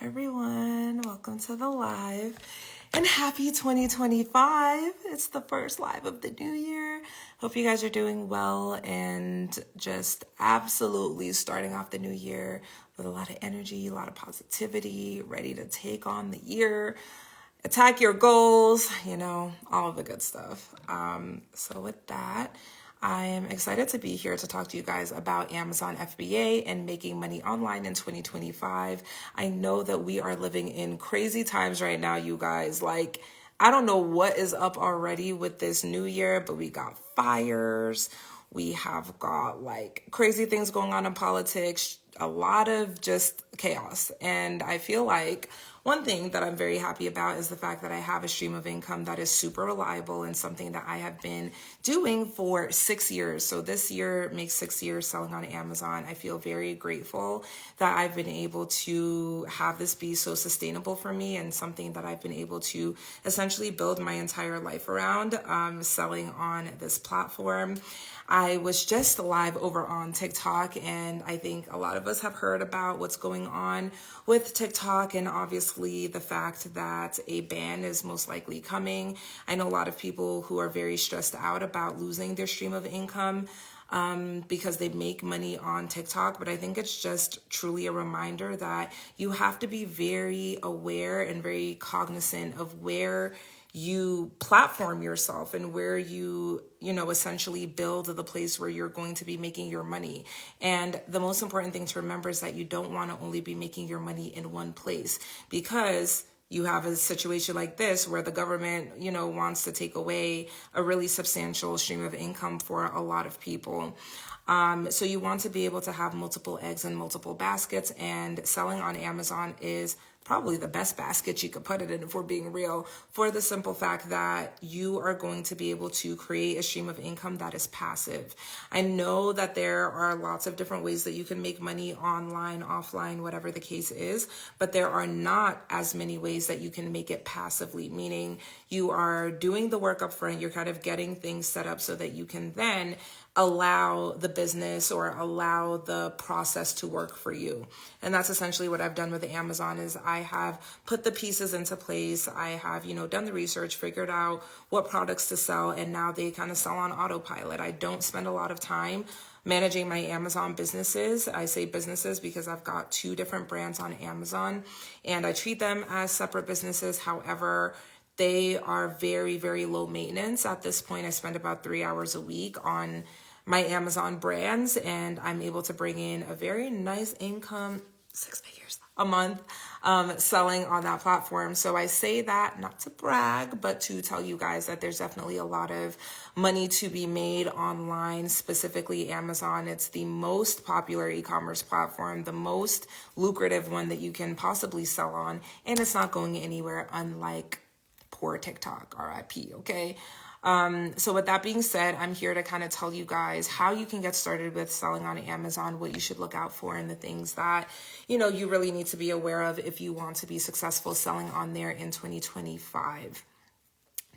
everyone. Welcome to the live and happy 2025. It's the first live of the new year. Hope you guys are doing well and just absolutely starting off the new year with a lot of energy, a lot of positivity, ready to take on the year, attack your goals, all of the good stuff. So with that, I am excited to be here to talk to you guys about Amazon FBA and making money online in 2025. I know that we are living in crazy times right now, you guys. Like, I don't know what is up already with this new year, but we got fires. We have got crazy things going on in politics, a lot of just chaos. And I feel like one thing that I'm very happy about is the fact that I have a stream of income that is super reliable and something that I have been doing for 6 years. So this year makes 6 years selling on Amazon. I feel very grateful that I've been able to have this be so sustainable for me and something that I've been able to essentially build my entire life around, selling on this platform. I was just live over on TikTok, and I think a lot of us have heard about what's going on with TikTok and obviously the fact that a ban is most likely coming. I know a lot of people who are very stressed out about losing their stream of income because they make money on TikTok, but I think it's just truly a reminder that you have to be very aware and very cognizant of where you platform yourself and where you essentially build the place where you're going to be making your money. And the most important thing to remember is that you don't want to only be making your money in one place, because you have a situation like this where the government, wants to take away a really substantial stream of income for a lot of people. So you want to be able to have multiple eggs in multiple baskets, and selling on Amazon is probably the best basket you could put it in, if we're being real, for the simple fact that you are going to be able to create a stream of income that is passive. I know that there are lots of different ways that you can make money online, offline, whatever the case is, but there are not as many ways that you can make it passively, meaning you are doing the work up front, you're kind of getting things set up so that you can then allow the business or allow the process to work for you. And that's essentially what I've done with Amazon. Is I have put the pieces into place. I have, done the research, figured out what products to sell, and now they kind of sell on autopilot. I don't spend a lot of time managing my Amazon businesses. I say businesses because I've got 2 different brands on Amazon, and I treat them as separate businesses. However, they are very, very low maintenance. At this point, I spend about 3 hours a week on my Amazon brands, and I'm able to bring in a very nice income, 6 figures a month, selling on that platform. So I say that not to brag, but to tell you guys that there's definitely a lot of money to be made online, specifically Amazon. It's the most popular e-commerce platform, the most lucrative one that you can possibly sell on, and it's not going anywhere, unlike poor TikTok, RIP, okay? So with that being said, I'm here to kind of tell you guys how you can get started with selling on Amazon, what you should look out for, and the things that, you really need to be aware of if you want to be successful selling on there in 2025.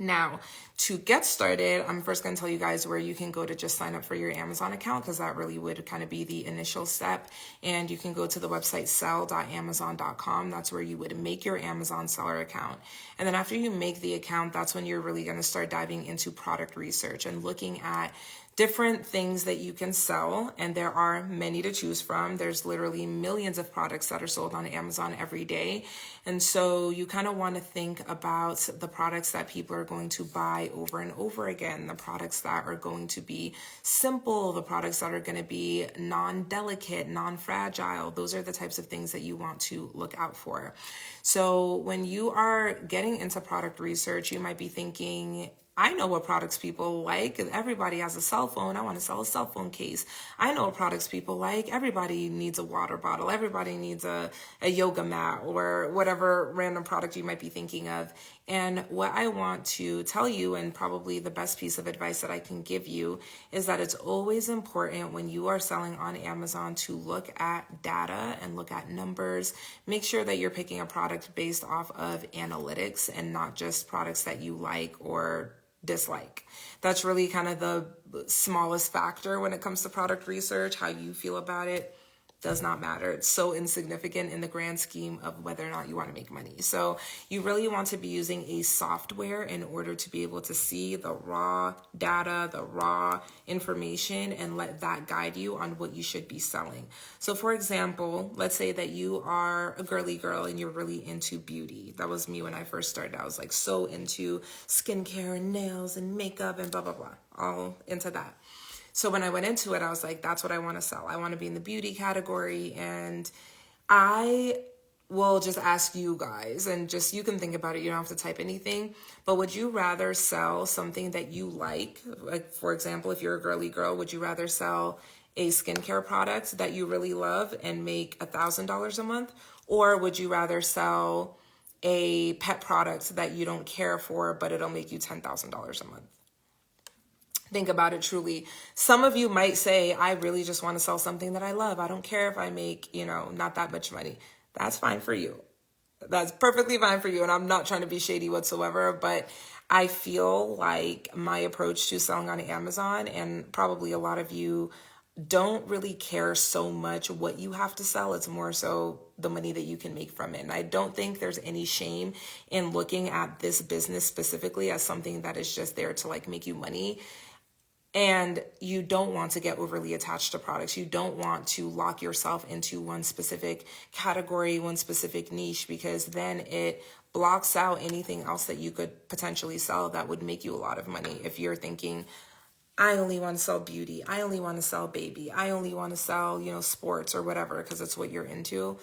Now, to get started, I'm first going to tell you guys where you can go to just sign up for your Amazon account, because that really would kind of be the initial step. And you can go to the website sell.amazon.com. That's where you would make your Amazon seller account. And then after you make the account, that's when you're really going to start diving into product research and looking at different things that you can sell, and there are many to choose from. There's literally millions of products that are sold on Amazon every day. And so you kind of want to think about the products that people are going to buy over and over again, the products that are going to be simple, the products that are going to be non-delicate, non-fragile. Those are the types of things that you want to look out for. So when you are getting into product research, you might be thinking, I know what products people like. Everybody has a cell phone. I want to sell a cell phone case. I know what products people like. Everybody needs a water bottle. Everybody needs a yoga mat, or whatever random product you might be thinking of. And what I want to tell you, and probably the best piece of advice that I can give you, is that it's always important when you are selling on Amazon to look at data and look at numbers. Make sure that you're picking a product based off of analytics and not just products that you like or dislike. That's really kind of the smallest factor when it comes to product research, how you feel about it. does not matter. It's so insignificant in the grand scheme of whether or not you want to make money. So you really want to be using a software in order to be able to see the raw data, the raw information, and let that guide you on what you should be selling. So for example, let's say that you are a girly girl and you're really into beauty. That was me when I first started. I was like so into skincare and nails and makeup and blah, blah, blah, all into that. So when I went into it, I was like, that's what I want to sell. I want to be in the beauty category. And I will just ask you guys, and just you can think about it. You don't have to type anything. But would you rather sell something that you like? Like, for example, if you're a girly girl, would you rather sell a skincare product that you really love and make $1,000 a month? Or would you rather sell a pet product that you don't care for, but it'll make you $10,000 a month? Think about it truly. Some of you might say, I really just want to sell something that I love. I don't care if I make, not that much money. That's fine for you. That's perfectly fine for you. And I'm not trying to be shady whatsoever, but I feel like my approach to selling on Amazon, and probably a lot of you don't really care so much what you have to sell. It's more so the money that you can make from it. And I don't think there's any shame in looking at this business specifically as something that is just there to like make you money. And you don't want to get overly attached to products. You don't want to lock yourself into one specific category, one specific niche, because then it blocks out anything else that you could potentially sell that would make you a lot of money. If you're thinking, I only want to sell beauty, I only want to sell baby, I only want to sell, sports or whatever, because it's what you're into.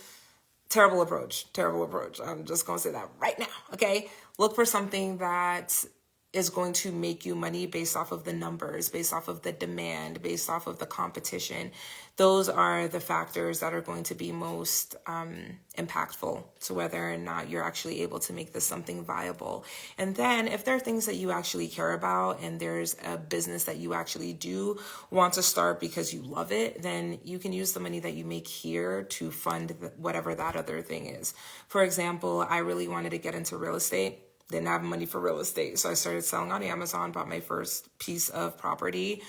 Terrible approach. I'm just going to say that right now. Okay. Look for something that is going to make you money based off of the numbers, based off of the demand, based off of the competition. Those are the factors that are going to be most impactful to whether or not you're actually able to make this something viable. And then if there are things that you actually care about and there's a business that you actually do want to start because you love it, then you can use the money that you make here to fund whatever that other thing is. For example, I really wanted to get into real estate. Didn't have money for real estate. So I started selling on Amazon, bought my first piece of property,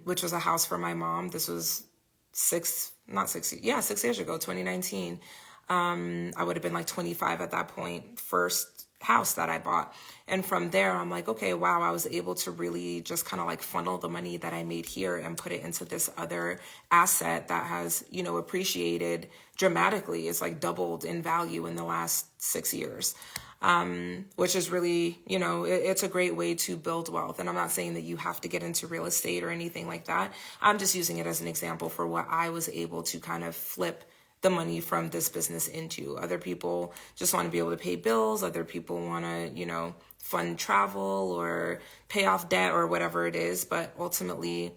which was a house for my mom. This was 6 years ago, 2019. I would have been like 25 at that point, first house that I bought. And from there, I'm like, okay, wow, I was able to really just kind of like funnel the money that I made here and put it into this other asset that has, appreciated dramatically. It's like doubled in value in the last 6 years. Which is really, it's a great way to build wealth. And I'm not saying that you have to get into real estate or anything like that. I'm just using it as an example for what I was able to kind of flip the money from this business into. Other people just want to be able to pay bills. Other people want to, fund travel or pay off debt or whatever it is. But ultimately,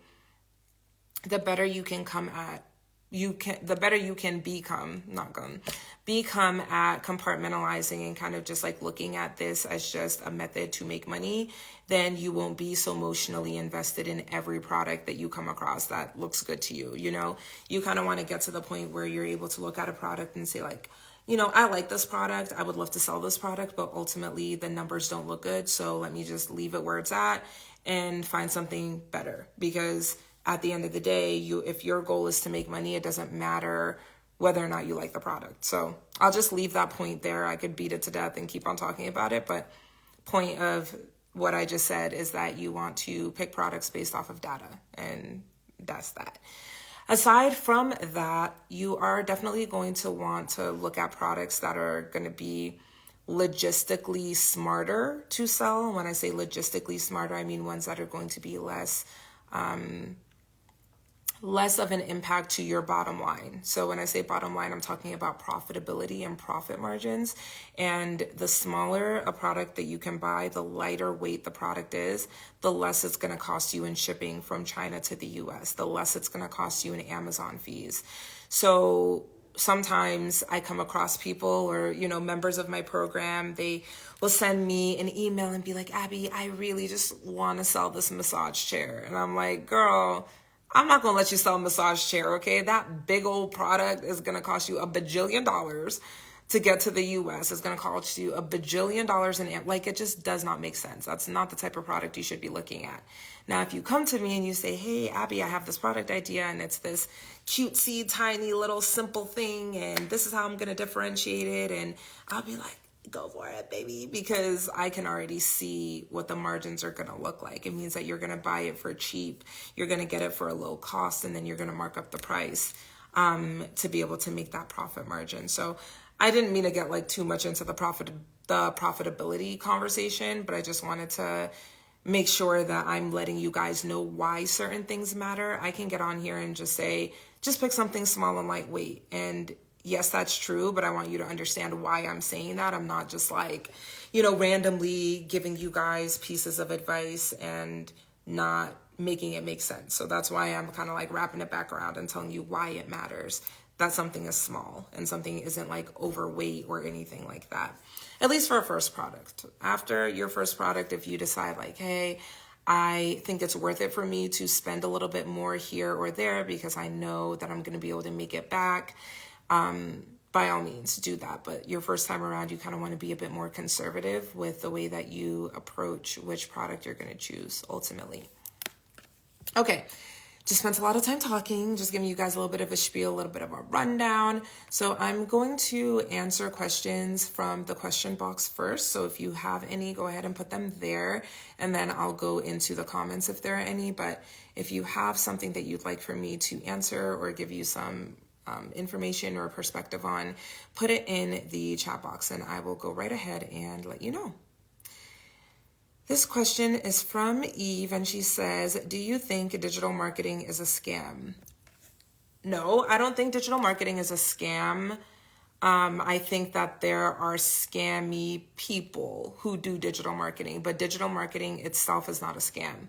the better you can become at compartmentalizing and kind of just like looking at this as just a method to make money, then you won't be so emotionally invested in every product that you come across that looks good to you. You kind of want to get to the point where you're able to look at a product and say like, I like this product. I would love to sell this product, but ultimately the numbers don't look good. So let me just leave it where it's at and find something better. Because at the end of the day, if your goal is to make money, it doesn't matter whether or not you like the product. So I'll just leave that point there. I could beat it to death and keep on talking about it. But point of what I just said is that you want to pick products based off of data. And that's that. Aside from that, you are definitely going to want to look at products that are going to be logistically smarter to sell. When I say logistically smarter, I mean ones that are going to be less of an impact to your bottom line. So when I say bottom line, I'm talking about profitability and profit margins. And the smaller a product that you can buy, the lighter weight the product is, the less it's going to cost you in shipping from China to the US, the less it's going to cost you in Amazon fees. So sometimes I come across people or, members of my program, they will send me an email and be like, Abby, I really just want to sell this massage chair. And I'm like, girl, I'm not going to let you sell a massage chair, okay? That big old product is going to cost you $1 bajillion. to get to the US is going to cost you $1 bajillion in, like, it just does not make sense. That's not the type of product you should be looking at. Now, if you come to me and you say, hey, Abby, I have this product idea and it's this cutesy, tiny little simple thing, and this is how I'm going to differentiate it. And I'll be like, go for it, baby, because I can already see what the margins are going to look like. It means that you're going to buy it for cheap. You're going to get it for a low cost, and then you're going to mark up the price to be able to make that profit margin. So I didn't mean to get like too much into the profitability conversation, but I just wanted to make sure that I'm letting you guys know why certain things matter. I can get on here and just say, just pick something small and lightweight. And yes, that's true, but I want you to understand why I'm saying that. I'm not just like, randomly giving you guys pieces of advice and not making it make sense. So that's why I'm kind of like wrapping it back around and telling you why it matters that something is small and something isn't like overweight or anything like that. At least for a first product. After your first product, if you decide like, hey, I think it's worth it for me to spend a little bit more here or there because I know that I'm going to be able to make it back, by all means do that. But your first time around, you kind of want to be a bit more conservative with the way that you approach which product you're going to choose ultimately. Okay. Just spent a lot of time talking, just giving you guys a little bit of a spiel, a little bit of a rundown. So I'm going to answer questions from the question box first. So if you have any, go ahead and put them there. And then I'll go into the comments if there are any. But if you have something that you'd like for me to answer or give you some information or perspective on, put it in the chat box and I will go right ahead and let you know. This question is from Eve, and she says, do you think digital marketing is a scam? No, I don't think digital marketing is a scam. I think that there are scammy people who do digital marketing, but digital marketing itself is not a scam.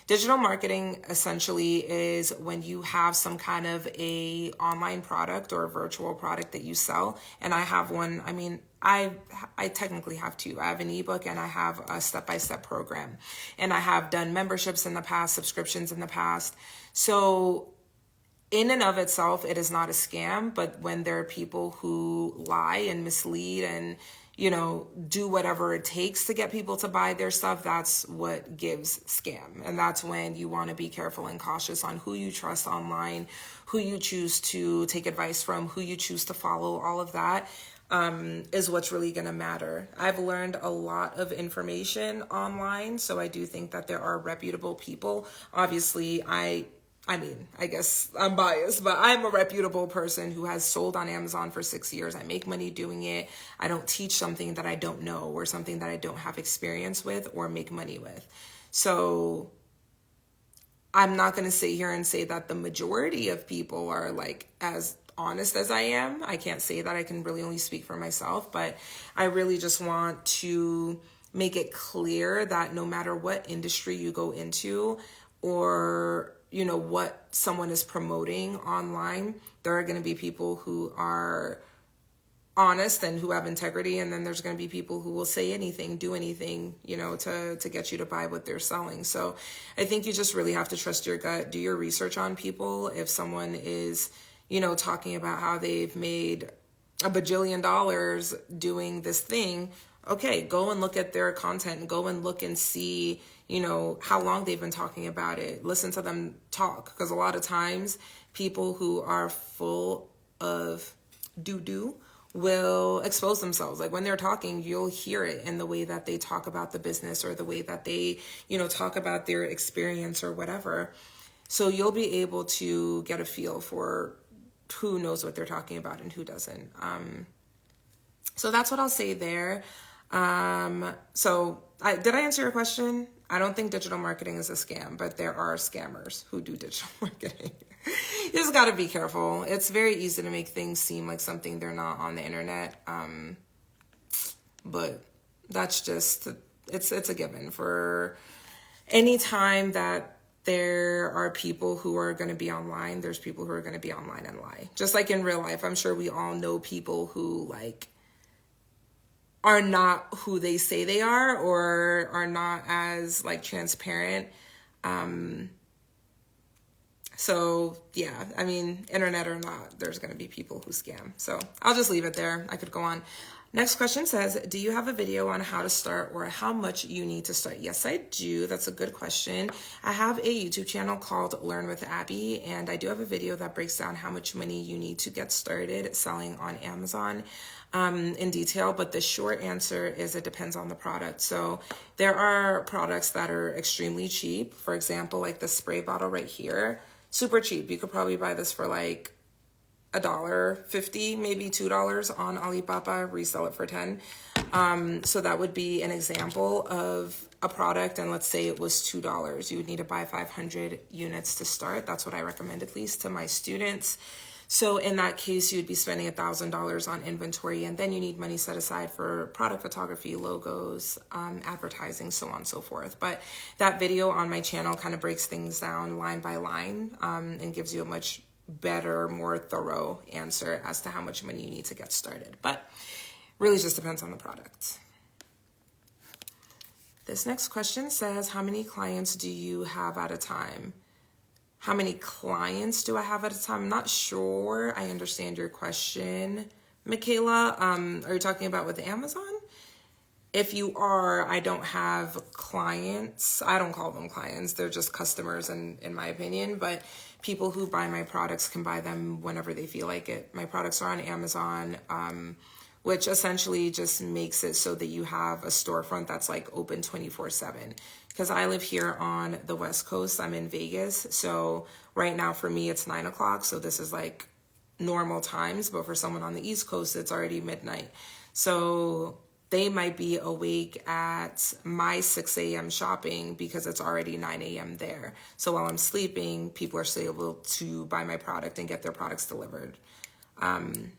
Digital marketing essentially is when you have some kind of a online product or a virtual product that you sell. And I have one, I technically have two. I have an ebook and I have a step-by-step program. And I have done memberships in the past, subscriptions in the past. So in and of itself, it is not a scam, but when there are people who lie and mislead and, do whatever it takes to get people to buy their stuff, that's what gives scam. And that's when you want to be careful and cautious on who you trust online, who you choose to take advice from, who you choose to follow. All of that is what's really going to matter. I've learned a lot of information online, so I do think that there are reputable people. Obviously, I guess I'm biased, but I'm a reputable person who has sold on Amazon for 6 years. I make money doing it. I don't teach something that I don't know or something that I don't have experience with or make money with. So I'm not going to sit here and say that the majority of people are like as honest as I am. I can't say that. I can really only speak for myself, but I really just want to make it clear that no matter what industry you go into or what someone is promoting online, there are going to be people who are honest and who have integrity. And then there's going to be people who will say anything, do anything, to get you to buy what they're selling. So I think you just really have to trust your gut, do your research on people. If someone is, talking about how they've made $1 bajillion doing this thing, okay, go and look at their content and go and look and see, how long they've been talking about it. Listen to them talk, because a lot of times people who are full of doo-doo will expose themselves. Like when they're talking, you'll hear it in the way that they talk about the business or the way that they, talk about their experience or whatever. So you'll be able to get a feel for who knows what they're talking about and who doesn't. So that's what I'll say there. Did I answer your question? I don't think digital marketing is a scam, but there are scammers who do digital marketing. You just got to be careful. It's very easy to make things seem like something they're not on the internet. But that's just, it's a given for any time that there are people who are going to be online. There's people who are going to be online and lie. Just like in real life, I'm sure we all know people who are not who they say they are or are not as transparent So yeah, I mean, internet or not, there's going to be people who scam. So I'll just leave it there. I could go on. Next question says, do you have a video on how to start or how much you need to start? Yes, I do. That's a good question. I have a YouTube channel called Learn with Abby, and I do have a video that breaks down how much money you need to get started selling on Amazon in detail. But the short answer is it depends on the product. So there are products that are extremely cheap. For example, like the spray bottle right here, super cheap. You could probably buy this for like $1.50, maybe $2 on Alibaba, resell it for 10. So that would be an example of a product, and let's say it was $2. You would need to buy 500 units to start. That's what I recommend, at least to my students. So in that case, you'd be spending $1,000 on inventory, and then you need money set aside for product photography, logos, advertising, so on and so forth. But that video on my channel kind of breaks things down line by line, and gives you a much better, more thorough answer as to how much money you need to get started. But really just depends on the product. This next question says, how many clients do you have at a time? How many clients do I have at a time? I'm not sure I understand your question, Michaela. Are you talking about with Amazon? If you are, I don't have clients. I don't call them clients. They're just customers in my opinion. But people who buy my products can buy them whenever they feel like it. My products are on Amazon, which essentially just makes it so that you have a storefront that's like open 24/7. Because I live here on the West Coast. I'm in Vegas. So right now for me, it's 9 o'clock. So this is like normal times. But for someone on the East Coast, it's already midnight. So they might be awake at my 6 a.m. shopping because it's already 9 a.m. there. So while I'm sleeping, people are still able to buy my product and get their products delivered. I'm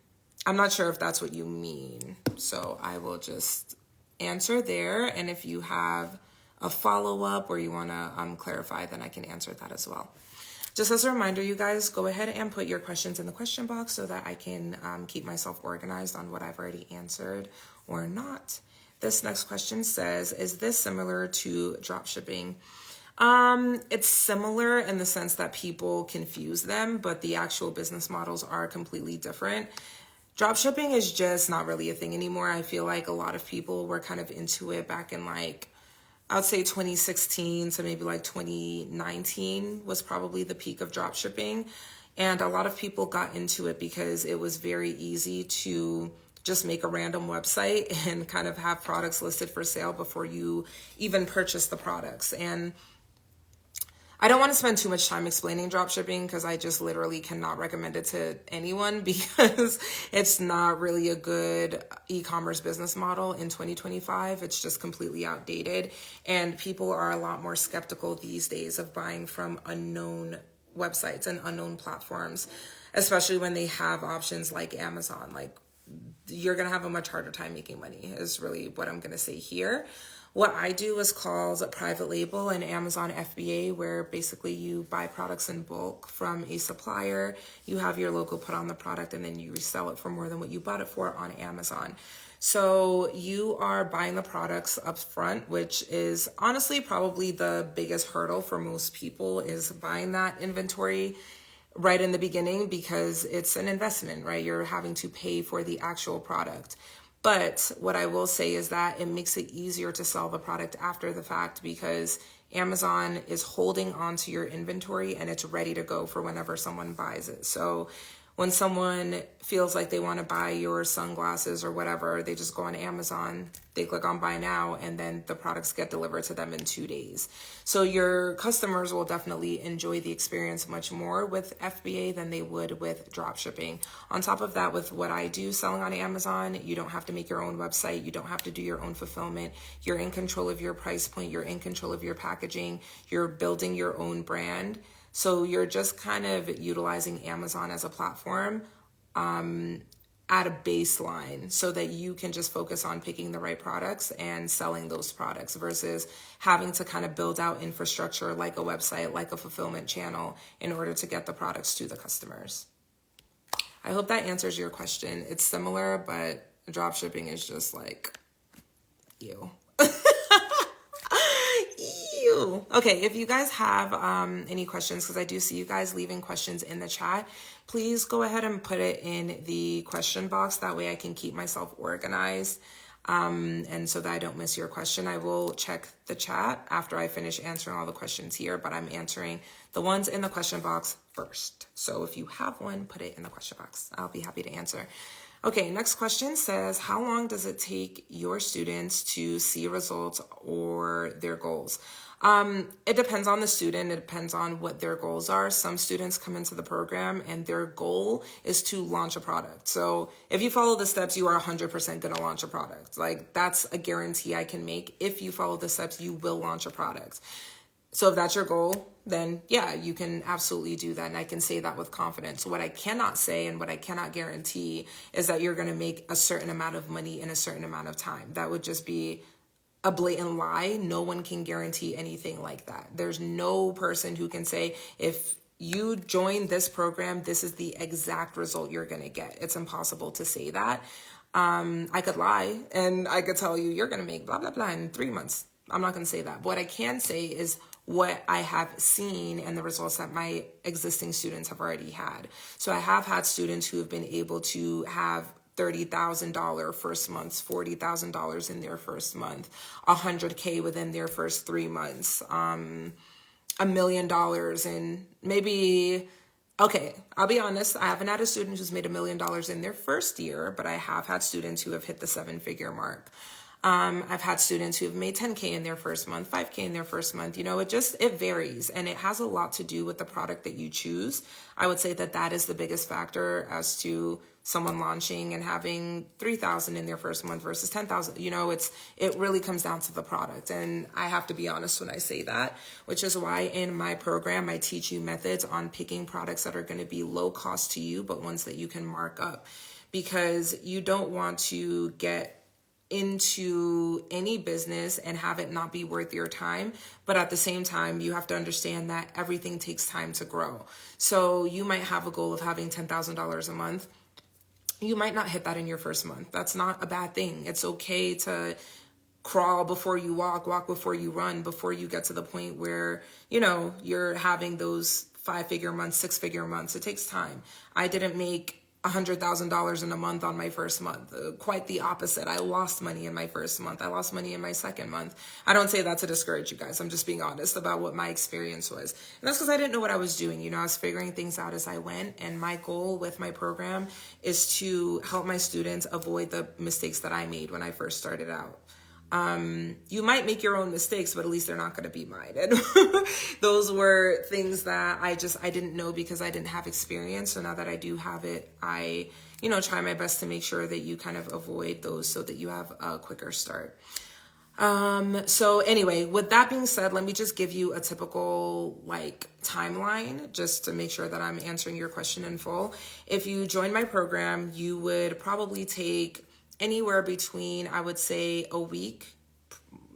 not sure if that's what you mean. So I will just answer there. And if you have a follow-up or you want to clarify, then I can answer that as well. Just as a reminder, you guys, go ahead and put your questions in the question box so that I can keep myself organized on what I've already answered or not. This next question says, is this similar to drop shipping? It's similar in the sense that people confuse them, but the actual business models are completely different. Drop shipping is just not really a thing anymore. I feel like a lot of people were kind of into it back in like, I would say 2016 to maybe like 2019 was probably the peak of drop shipping. And a lot of people got into it because it was very easy to just make a random website and kind of have products listed for sale before you even purchase the products. And I don't want to spend too much time explaining dropshipping because I just literally cannot recommend it to anyone because it's not really a good e-commerce business model in 2025. It's just completely outdated, and people are a lot more skeptical these days of buying from unknown websites and unknown platforms, especially when they have options like Amazon. Like, you're going to have a much harder time making money is really what I'm going to say here. What I do is called private label and Amazon FBA, where basically you buy products in bulk from a supplier, you have your logo put on the product, and then you resell it for more than what you bought it for on Amazon. So you are buying the products up front, which is honestly probably the biggest hurdle for most people, is buying that inventory right in the beginning because it's an investment, right? You're having to pay for the actual product. But what I will say is that it makes it easier to sell the product after the fact because Amazon is holding onto your inventory and it's ready to go for whenever someone buys it. So when someone feels like they want to buy your sunglasses or whatever, they just go on Amazon, they click on buy now, and then the products get delivered to them in 2 days. So your customers will definitely enjoy the experience much more with FBA than they would with drop shipping. On top of that, with what I do selling on Amazon, you don't have to make your own website. You don't have to do your own fulfillment. You're in control of your price point. You're in control of your packaging. You're building your own brand. So you're just kind of utilizing Amazon as a platform at a baseline so that you can just focus on picking the right products and selling those products versus having to kind of build out infrastructure like a website, like a fulfillment channel in order to get the products to the customers. I hope that answers your question. It's similar, but drop shipping is just like, ew. you. Okay, if you guys have any questions, because I do see you guys leaving questions in the chat, please go ahead and put it in the question box. That way I can keep myself organized. And so that I don't miss your question. I will check the chat after I finish answering all the questions here, but I'm answering the ones in the question box first. So if you have one, put it in the question box. I'll be happy to answer. Okay, next question says, how long does it take your students to see results or their goals? It depends on the student. It depends on what their goals are. Some students come into the program and their goal is to launch a product. So if you follow the steps, you are 100% going to launch a product. Like, that's a guarantee I can make. If you follow the steps, you will launch a product. So if that's your goal, then yeah, you can absolutely do that. And I can say that with confidence. What I cannot say and what I cannot guarantee is that you're going to make a certain amount of money in a certain amount of time. That would just be a blatant lie. No one can guarantee anything like that. There's no person who can say, if you join this program, this is the exact result you're going to get. It's impossible to say that. I could lie and I could tell you, you're going to make blah, blah, blah in 3 months. I'm not going to say that. But what I can say is what I have seen and the results that my existing students have already had. So I have had students who have been able to have $30,000 first month, $40,000 in their first month, $100K within their first 3 months, $1 million in maybe, okay, I'll be honest, I haven't had a student who's made $1 million in their first year, but I have had students who have hit the 7-figure mark. I've had students who have made 10K in their first month, 5K in their first month. You know, it varies, and it has a lot to do with the product that you choose. I would say that is the biggest factor as to someone launching and having 3,000 in their first month versus 10,000. You know, it really comes down to the product. And I have to be honest when I say that, which is why in my program, I teach you methods on picking products that are going to be low cost to you, but ones that you can mark up, because you don't want to get into any business and have it not be worth your time. But at the same time, you have to understand that everything takes time to grow. So you might have a goal of having $10,000 a month. You might not hit that in your first month. That's not a bad thing. It's okay to crawl before you walk, walk before you run, before you get to the point where, you know, you're having those 5-figure months, 6-figure months. It takes time. I didn't make $100,000 in a month on my first month. Quite the opposite. I lost money in my first month. I lost money in my second month. I don't say that to discourage you guys. I'm just being honest about what my experience was. And that's because I didn't know what I was doing. You know, I was figuring things out as I went. And my goal with my program is to help my students avoid the mistakes that I made when I first started out. You might make your own mistakes, but at least they're not going to be mine. And those were things that I didn't know because I didn't have experience. So now that I do have it, I, you know, try my best to make sure that you kind of avoid those so that you have a quicker start. So anyway, with that being said, let me just give you a typical like timeline just to make sure that I'm answering your question in full. If you join my program, you would probably take anywhere between, I would say, a week.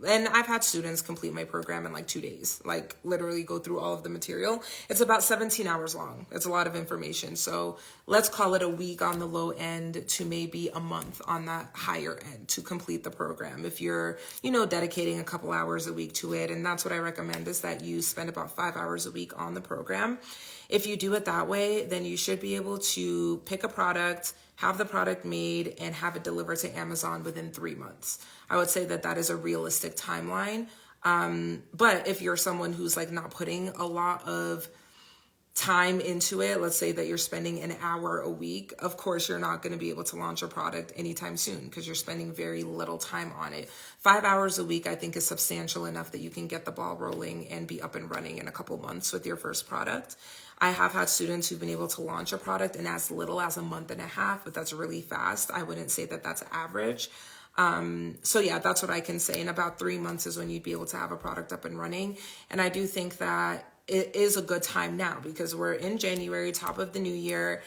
And I've had students complete my program in like 2 days, like literally go through all of the material. It's about 17 hours long. It's a lot of information. So let's call it a week on the low end to maybe a month on that higher end to complete the program. If you're, you know, dedicating a couple hours a week to it. And that's what I recommend, is that you spend about 5 hours a week on the program. If you do it that way, then you should be able to pick a product, have the product made, and have it delivered to Amazon within 3 months. I would say that is a realistic timeline. But if you're someone who's like not putting a lot of time into it, let's say that you're spending an hour a week, of course, you're not going to be able to launch a product anytime soon because you're spending very little time on it. 5 hours a week, I think, is substantial enough that you can get the ball rolling and be up and running in a couple months with your first product. I have had students who've been able to launch a product in as little as a month and a half, but that's really fast. I wouldn't say that that's average. So yeah, that's what I can say. In about 3 months is when you'd be able to have a product up and running. And I do think that it is a good time now because we're in January, top of the new year.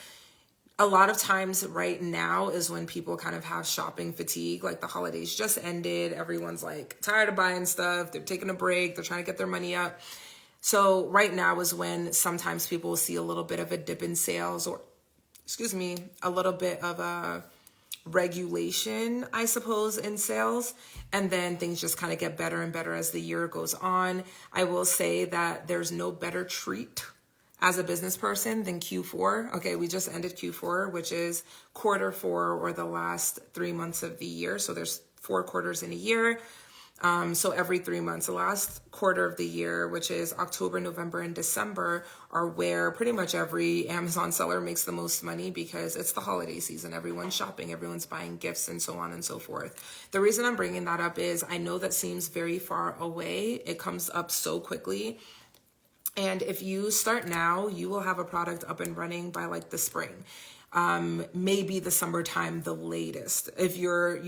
A lot of times right now is when people kind of have shopping fatigue, like the holidays just ended. Everyone's like tired of buying stuff. They're taking a break. They're trying to get their money up. So right now is when sometimes people will see a little bit of a dip in sales, or, a little bit of a regulation, I suppose, in sales. And then things just kind of get better and better as the year goes on. I will say that there's no better treat as a business person than Q4. Okay, we just ended Q4, which is quarter 4 or the last 3 months of the year. So there's 4 quarters in a year. So every 3 months, the last quarter of the year, which is October, November, and December, are where pretty much every Amazon seller makes the most money because it's the holiday season. Everyone's shopping, everyone's buying gifts, and so on and so forth. The reason I'm bringing that up is I know that seems very far away. It comes up so quickly. And if you start now, you will have a product up and running by like the spring, maybe the summertime, the latest, if you're,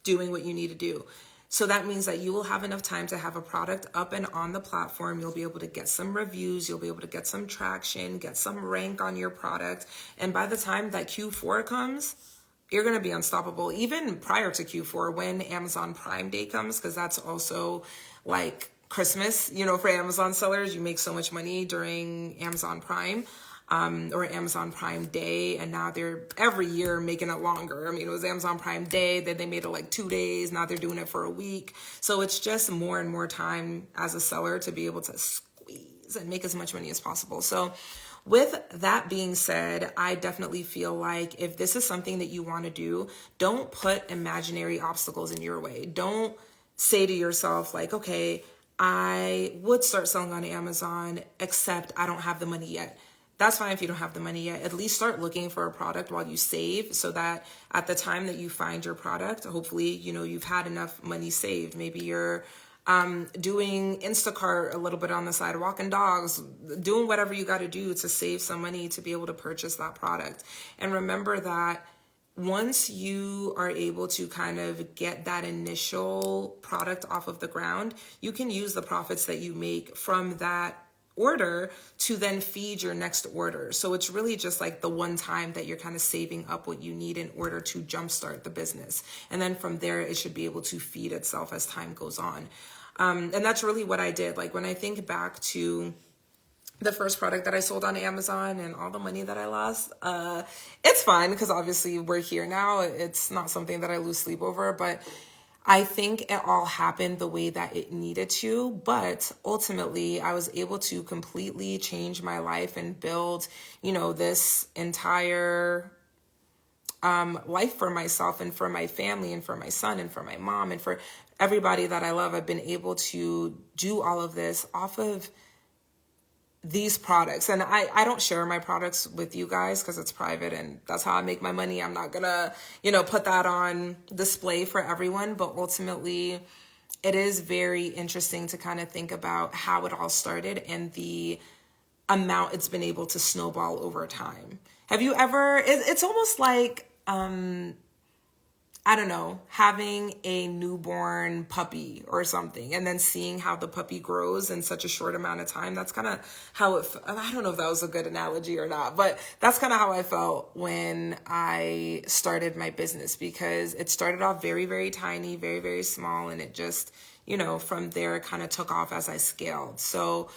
doing what you need to do. So that means that you will have enough time to have a product up and on the platform. You'll be able to get some reviews. You'll be able to get some traction, get some rank on your product. And by the time that Q4 comes, you're going to be unstoppable. Even prior to Q4, when Amazon Prime Day comes, because that's also like Christmas, for Amazon sellers, you make so much money during Amazon Prime. Or Amazon Prime Day, and now they're every year making it longer. I mean, it was Amazon Prime Day, then they made it like 2 days, now they're doing it for a week. So it's just more and more time as a seller to be able to squeeze and make as much money as possible. So with that being said, I definitely feel like if this is something that you want to do, don't put imaginary obstacles in your way. Don't say to yourself like, okay, I would start selling on Amazon, except I don't have the money yet. That's fine if you don't have the money yet. At least start looking for a product while you save so that at the time that you find your product, hopefully, you've had enough money saved. Maybe you're doing Instacart a little bit on the side, walking dogs, doing whatever you got to do to save some money to be able to purchase that product. And remember that once you are able to kind of get that initial product off of the ground, you can use the profits that you make from that order to then feed your next order. So it's really just like the one time that you're kind of saving up what you need in order to jumpstart the business. And then from there, it should be able to feed itself as time goes on. And that's really what I did. Like when I think back to the first product that I sold on Amazon and all the money that I lost, it's fine because obviously we're here now. It's not something that I lose sleep over, but I think it all happened the way that it needed to, but ultimately I was able to completely change my life and build, this entire life for myself and for my family and for my son and for my mom and for everybody that I love. I've been able to do all of this off of these products. And I don't share my products with you guys because it's private and that's how I make my money. I'm not gonna, put that on display for everyone, but ultimately it is very interesting to kind of think about how it all started and the amount it's been able to snowball over time. Have you ever, it's almost like, I don't know, having a newborn puppy or something and then seeing how the puppy grows in such a short amount of time. That's kind of how I don't know if that was a good analogy or not, but that's kind of how I felt when I started my business, because it started off very, very tiny, very, very small. And it just, from there, it kind of took off as I scaled. So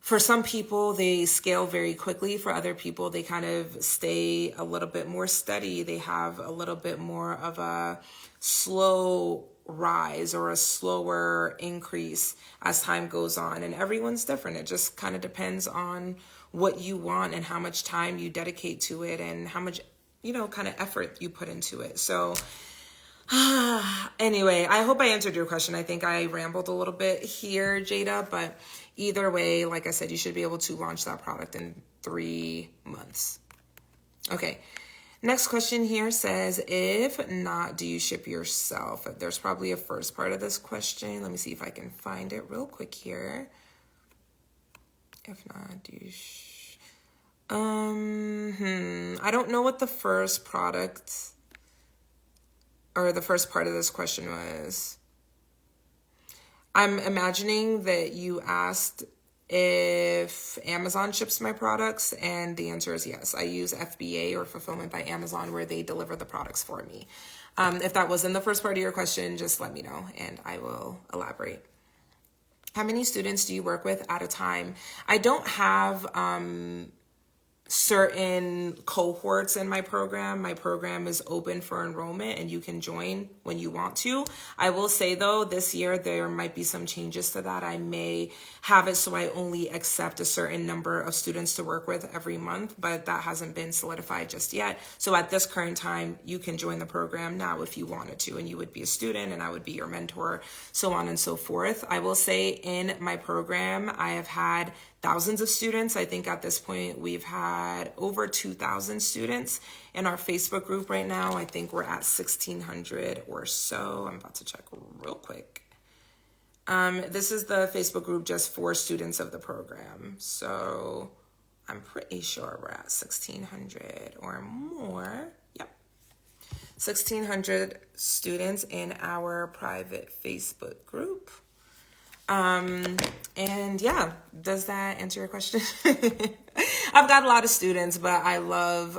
for some people, they scale very quickly. For other people, they kind of stay a little bit more steady. They have a little bit more of a slow rise or a slower increase as time goes on. And everyone's different. It just kind of depends on what you want and how much time you dedicate to it and how much, kind of effort you put into it. So anyway, I hope I answered your question. I think I rambled a little bit here, Jada, but either way, like I said, you should be able to launch that product in 3 months. Okay. Next question here says, if not, do you ship yourself? There's probably a first part of this question. Let me see if I can find it real quick here. If not, do you I don't know what the first product or the first part of this question was. I'm imagining that you asked if Amazon ships my products, and the answer is yes. I use FBA or Fulfillment by Amazon where they deliver the products for me. If that wasn't the first part of your question, just let me know and I will elaborate. How many students do you work with at a time? I don't have certain cohorts in my program. My program is open for enrollment and you can join when you want to. I will say though, this year there might be some changes to that. I may have it so I only accept a certain number of students to work with every month, but that hasn't been solidified just yet. So at this current time, you can join the program now if you wanted to, and you would be a student and I would be your mentor, so on and so forth. I will say in my program, I have had thousands of students. I think at this point we've had over 2,000 students in our Facebook group right now. I think we're at 1,600 or so. I'm about to check real quick. This is the Facebook group just for students of the program. So I'm pretty sure we're at 1,600 or more. Yep. 1,600 students in our private Facebook group. And yeah, does that answer your question? I've got a lot of students, but I love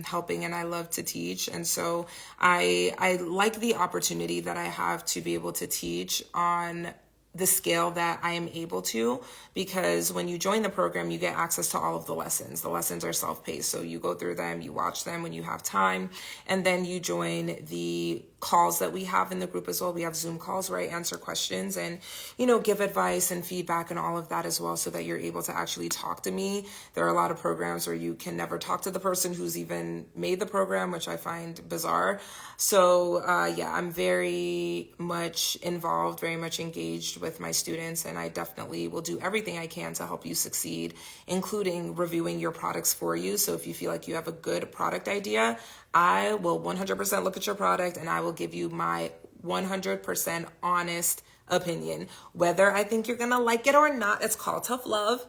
helping and I love to teach. And so I like the opportunity that I have to be able to teach on the scale that I am able to, because when you join the program, you get access to all of the lessons. The lessons are self-paced, so you go through them, you watch them when you have time, and then you join the calls that we have in the group as well. We have Zoom calls where I answer questions and, give advice and feedback and all of that as well, so that you're able to actually talk to me. There are a lot of programs where you can never talk to the person who's even made the program, which I find bizarre. So yeah, I'm very much involved, very much engaged with my students, and I definitely will do everything I can to help you succeed, including reviewing your products for you. So if you feel like you have a good product idea, I will 100% look at your product and I will give you my 100% honest opinion. Whether I think you're gonna like it or not, it's called tough love.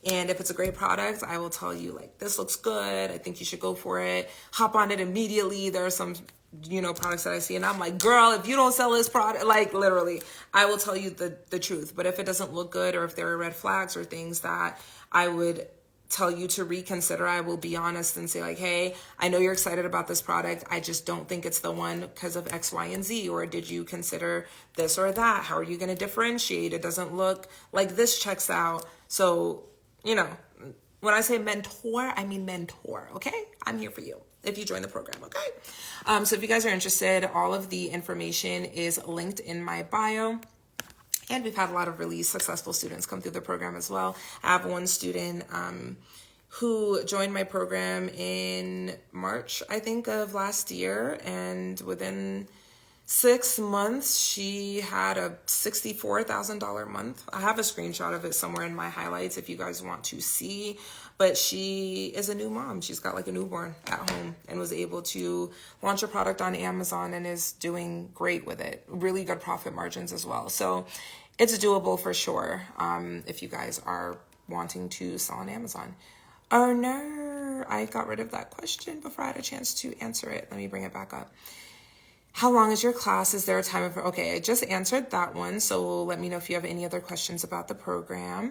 And if it's a great product, I will tell you, like, this looks good, I think you should go for it, hop on it immediately. There are some products that I see and I'm like, girl, if you don't sell this product, like literally, I will tell you the truth. But if it doesn't look good, or if there are red flags or things that I would tell you to reconsider, I will be honest and say like, hey, I know you're excited about this product, I just don't think it's the one because of X, Y, and Z. Or did you consider this or that? How are you going to differentiate? It doesn't look like this checks out. So, when I say mentor, I mean mentor, okay? I'm here for you if you join the program, okay? So if you guys are interested, all of the information is linked in my bio. And we've had a lot of really successful students come through the program as well. I have one student who joined my program in March, I think, of last year. And within 6 months, she had a $64,000 month. I have a screenshot of it somewhere in my highlights if you guys want to see. But she is a new mom. She's got like a newborn at home and was able to launch a product on Amazon and is doing great with it. Really good profit margins as well. So it's doable for sure if you guys are wanting to sell on Amazon. Oh no, I got rid of that question before I had a chance to answer it. Let me bring it back up. How long is your class? Is there a time of... Okay, I just answered that one. So let me know if you have any other questions about the program.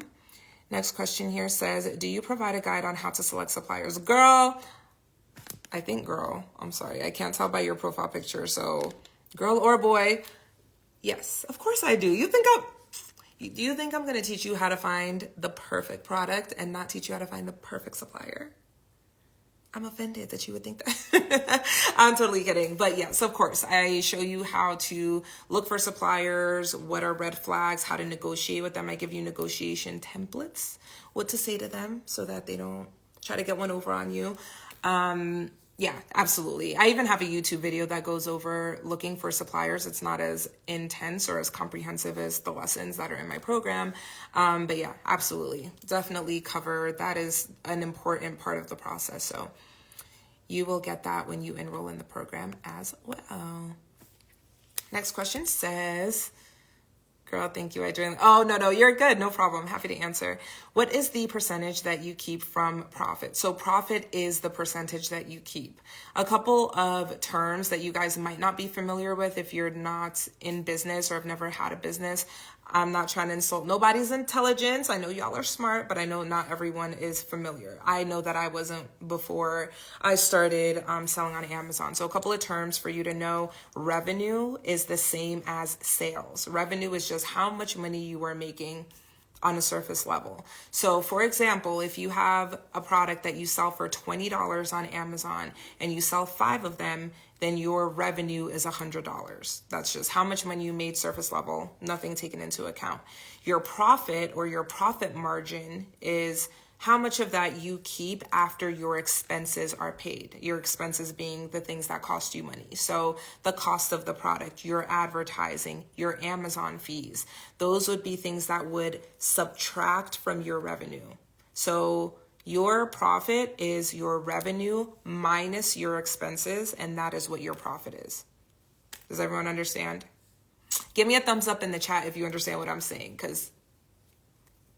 Next question here says, do you provide a guide on how to select suppliers? Girl, I'm sorry. I can't tell by your profile picture. So girl or boy, yes, of course I do. Do you think I'm going to teach you how to find the perfect product and not teach you how to find the perfect supplier? I'm offended that you would think that. I'm totally kidding. But yes, of course, I show you how to look for suppliers, what are red flags, how to negotiate with them. I give you negotiation templates, what to say to them so that they don't try to get one over on you. Yeah, absolutely. I even have a YouTube video that goes over looking for suppliers. It's not as intense or as comprehensive as the lessons that are in my program. But yeah, absolutely. Definitely cover. That is an important part of the process. So you will get that when you enroll in the program as well. Next question says, girl, thank you. Oh, no, you're good. No problem. Happy to answer. What is the percentage that you keep from profit? So profit is the percentage that you keep. A couple of terms that you guys might not be familiar with if you're not in business or have never had a business. I'm not trying to insult nobody's intelligence. I know y'all are smart, but I know not everyone is familiar. I know that I wasn't before I started selling on Amazon. So a couple of terms for you to know. Revenue is the same as sales. Revenue is just how much money you are making on a surface level. So for example, if you have a product that you sell for $20 on Amazon and you sell 5 of them, then your revenue is $100. That's just how much money you made surface level, nothing taken into account. Your profit or your profit margin is how much of that you keep after your expenses are paid. Your expenses being the things that cost you money. So the cost of the product, your advertising, your Amazon fees, those would be things that would subtract from your revenue. So your profit is your revenue minus your expenses, and that is what your profit is. Does everyone understand? Give me a thumbs up in the chat if you understand what I'm saying, because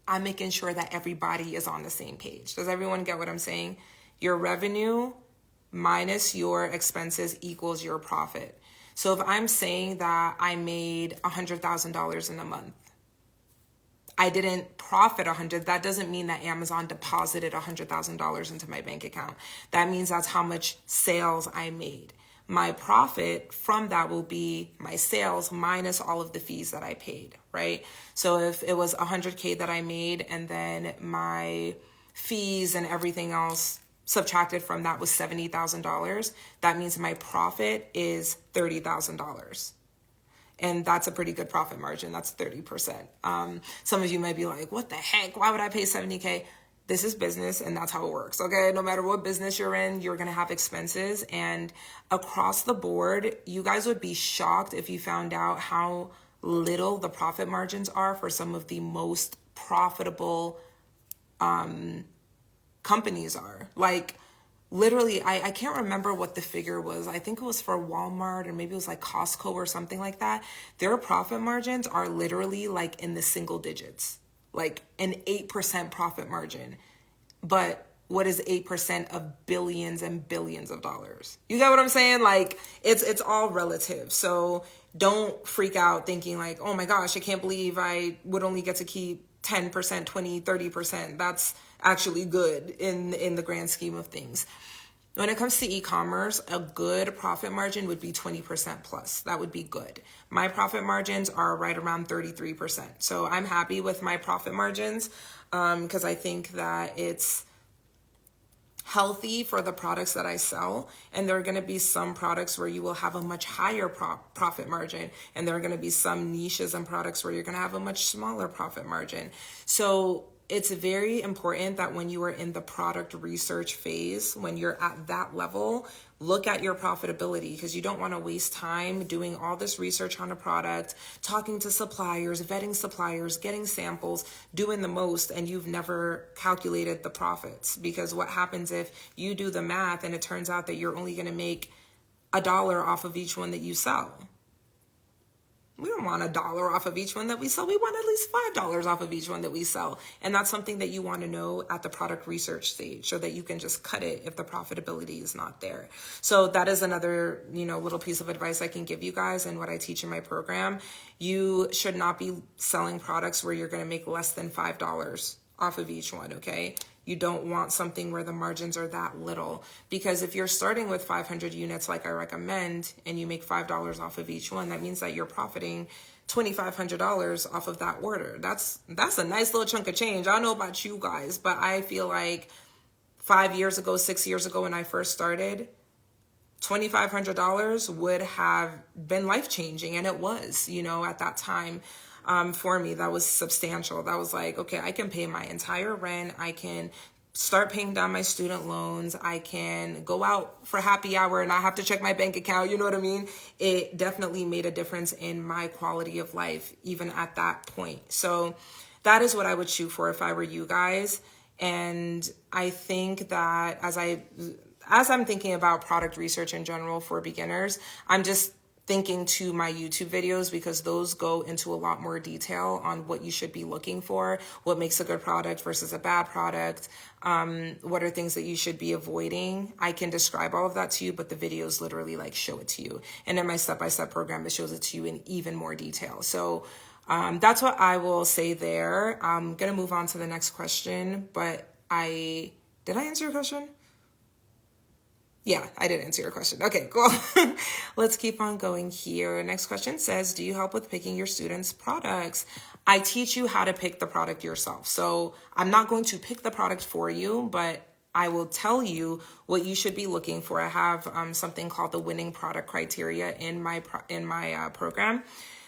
I'm making sure that everybody is on the same page. Does everyone get what I'm saying? Your revenue minus your expenses equals your profit. So if I'm saying that I made $100,000 in a month, I didn't profit 100. That doesn't mean that Amazon deposited $100,000 into my bank account. That means that's how much sales I made. My profit from that will be my sales minus all of the fees that I paid, right? So if it was 100K that I made and then my fees and everything else subtracted from that was $70,000, that means my profit is $30,000. And that's a pretty good profit margin. That's 30%. Some of you might be like, what the heck? Why would I pay 70K? This is business, and that's how it works, okay? No matter what business you're in, you're going to have expenses. And across the board, you guys would be shocked if you found out how little the profit margins are for some of the most profitable companies are. Like, literally, I can't remember what the figure was. I think it was for Walmart, or maybe it was like Costco or something like that. Their profit margins are literally like in the single digits, like an 8% profit margin. But what is 8% of billions and billions of dollars? You get what I'm saying? Like, it's all relative. So don't freak out thinking like, oh my gosh, I can't believe I would only get to keep 10%, 20, 30%. That's actually good in the grand scheme of things. When it comes to e-commerce, a good profit margin would be 20% plus. That would be good. My profit margins are right around 33%. So I'm happy with my profit margins because I think that it's healthy for the products that I sell. And there are going to be some products where you will have a much higher profit margin. And there are going to be some niches and products where you're going to have a much smaller profit margin. So it's very important that when you are in the product research phase, when you're at that level, look at your profitability, because you don't want to waste time doing all this research on a product, talking to suppliers, vetting suppliers, getting samples, doing the most, and you've never calculated the profits. Because what happens if you do the math and it turns out that you're only going to make $1 off of each one that you sell? We don't want $1 off of each one that we sell. We want at least $5 off of each one that we sell. And that's something that you want to know at the product research stage so that you can just cut it if the profitability is not there. So that is another, little piece of advice I can give you guys and what I teach in my program. You should not be selling products where you're going to make less than $5 off of each one, okay? You don't want something where the margins are that little, because if you're starting with 500 units like I recommend and you make $5 off of each one, that means that you're profiting $2,500 off of that order. That's a nice little chunk of change. I don't know about you guys, but I feel like 6 years ago when I first started, $2,500 would have been life-changing, and it was, at that time. For me, that was substantial. That was like, okay, I can pay my entire rent. I can start paying down my student loans. I can go out for happy hour and not have to check my bank account. You know what I mean? It definitely made a difference in my quality of life, even at that point. So that is what I would shoot for if I were you guys. And I think that as I'm thinking about product research in general for beginners, I'm just thinking to my YouTube videos, because those go into a lot more detail on what you should be looking for, what makes a good product versus a bad product, what are things that you should be avoiding. I can describe all of that to you, but the videos literally show it to you. And in my step-by-step program, it shows it to you in even more detail. So that's what I will say there. I'm going to move on to the next question, but did I answer your question? Yeah, I did answer your question. Okay, cool. Let's keep on going here. Next question says, do you help with picking your students' products? I teach you how to pick the product yourself. So I'm not going to pick the product for you, but I will tell you what you should be looking for. I have something called the winning product criteria in my program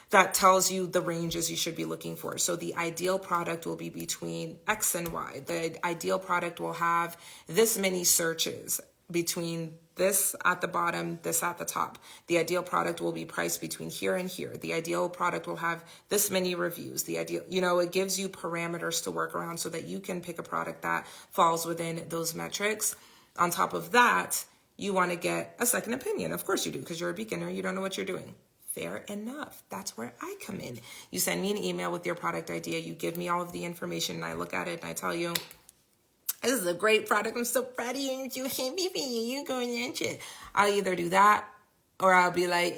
that tells you the ranges you should be looking for. So the ideal product will be between X and Y. The ideal product will have this many searches between this at the bottom, this at the top. The ideal product will be priced between here and here. The ideal product will have this many reviews. The ideal, it gives you parameters to work around so that you can pick a product that falls within those metrics. On top of that, you want to get a second opinion. Of course you do, because you're a beginner. You don't know what you're doing. Fair enough. That's where I come in. You send me an email with your product idea. You give me all of the information and I look at it and I tell you, this is a great product. I'm so proud of you. You go and launch it. I'll either do that or I'll be like,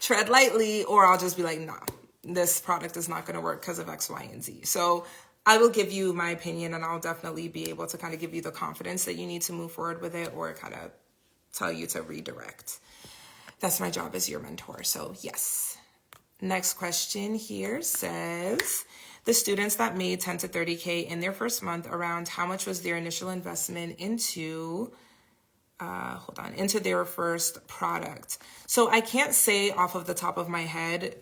tread lightly, or I'll just be like, nah, this product is not going to work because of X, Y, and Z. So I will give you my opinion and I'll definitely be able to kind of give you the confidence that you need to move forward with it, or kind of tell you to redirect. That's my job as your mentor. So yes. Next question here says, the students that made 10 to 30K in their first month, around how much was their initial investment into their first product? So I can't say off of the top of my head.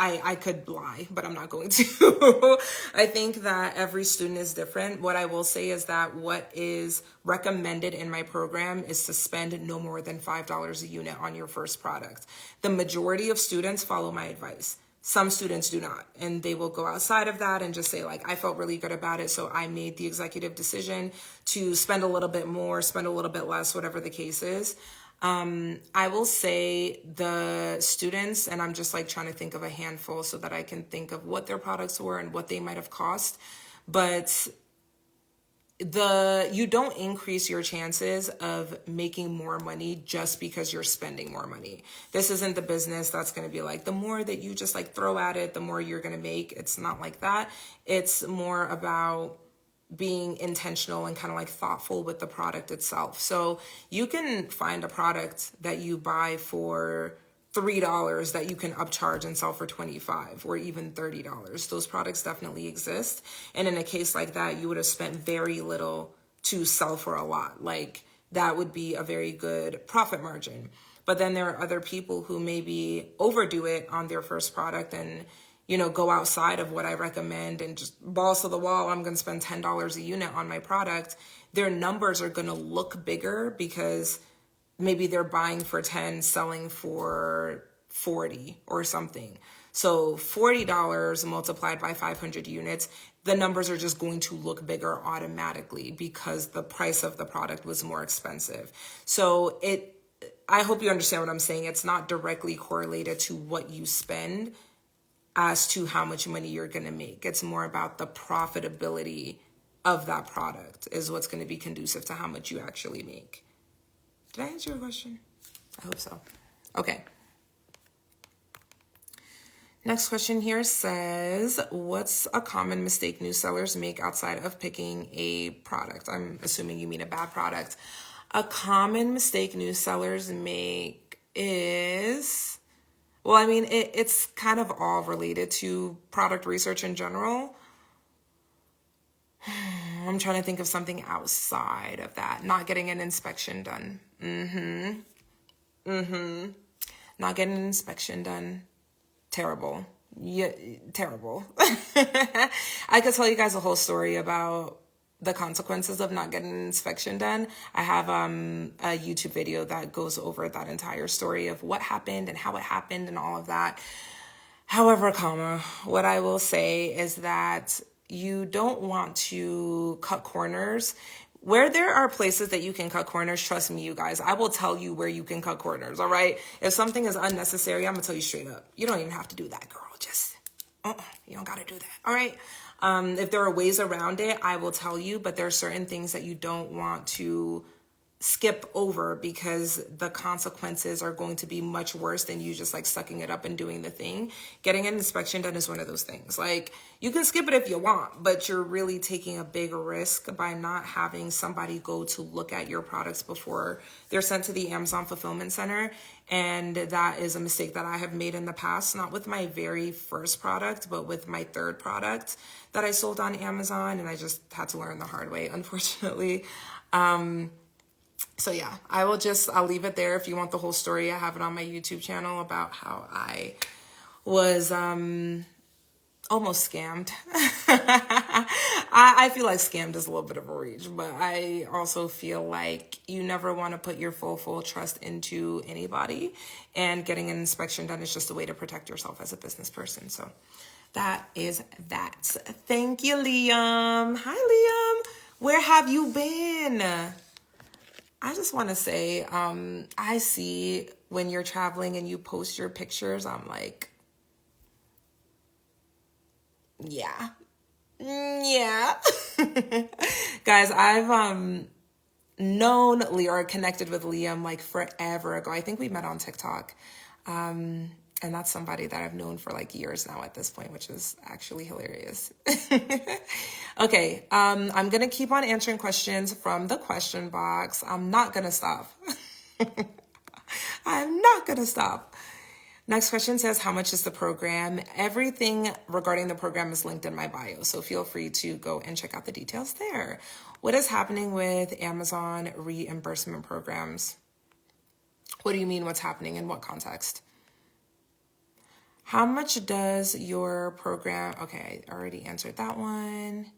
I could lie, but I'm not going to. I think that every student is different. What I will say is that what is recommended in my program is to spend no more than $5 a unit on your first product. The majority of students follow my advice. Some students do not, and they will go outside of that and just say, like, I felt really good about it, so I made the executive decision to spend a little bit more, spend a little bit less, whatever the case is. I will say the students, and I'm just like trying to think of a handful so that I can think of what their products were and what they might have cost, but you don't increase your chances of making more money just because you're spending more money. This isn't the business that's going to be like, the more that you just like throw at it, the more you're going to make. It's not like that. It's more about being intentional and kind of like thoughtful with the product itself. So you can find a product that you buy for $3 that you can upcharge and sell for $25 or even $30. Those products definitely exist. And in a case like that, you would have spent very little to sell for a lot. Like that would be a very good profit margin. But then there are other people who maybe overdo it on their first product and go outside of what I recommend and just balls to the wall. I'm going to spend $10 a unit on my product. Their numbers are going to look bigger because maybe they're buying for 10, selling for 40 or something. So $40 multiplied by 500 units, the numbers are just going to look bigger automatically because the price of the product was more expensive. So I hope you understand what I'm saying. It's not directly correlated to what you spend as to how much money you're going to make. It's more about the profitability of that product is what's going to be conducive to how much you actually make. Did I answer your question? I hope so. Okay. Next question here says, what's a common mistake new sellers make outside of picking a product? I'm assuming you mean a bad product. A common mistake new sellers make is... Well, I mean, it's kind of all related to product research in general. I'm trying to think of something outside of that. Not getting an inspection done. Not getting an inspection done. Terrible. Yeah, terrible. I could tell you guys a whole story about the consequences of not getting an inspection done. I have a YouTube video that goes over that entire story of what happened and how it happened and all of that. However, what I will say is that you don't want to cut corners. Where there are places that you can cut corners, trust me, you guys, I will tell you where you can cut corners, all right? If something is unnecessary, I'm gonna tell you straight up. You don't even have to do that, girl. Just, you don't gotta do that, all right? If there are ways around it, I will tell you, but there are certain things that you don't want to skip over, because the consequences are going to be much worse than you just like sucking it up and doing the thing. Getting an inspection done is one of those things. Like, you can skip it if you want, but you're really taking a big risk by not having somebody go to look at your products before they're sent to the Amazon fulfillment center. And that is a mistake that I have made in the past, not with my very first product, but with my third product that I sold on Amazon. And I just had to learn the hard way, unfortunately. So yeah, I'll leave it there. If you want the whole story, I have it on my YouTube channel about how I was almost scammed. I feel like scammed is a little bit of a reach, but I also feel like you never want to put your full trust into anybody, and getting an inspection done is just a way to protect yourself as a business person. So that is that. Thank you, Liam. Hi, Liam. Where have you been? I just want to say, I see when you're traveling and you post your pictures, I'm like, yeah. Guys, I've known or connected with Liam like forever ago. I think we met on TikTok. And that's somebody that I've known for like years now at this point, which is actually hilarious. Okay, I'm going to keep on answering questions from the question box. I'm not going to stop. I'm not going to stop. Next question says, how much is the program? Everything regarding the program is linked in my bio, so feel free to go and check out the details there. What is happening with Amazon reimbursement programs? What do you mean what's happening? In what context? How much does your program... Okay, I already answered that one.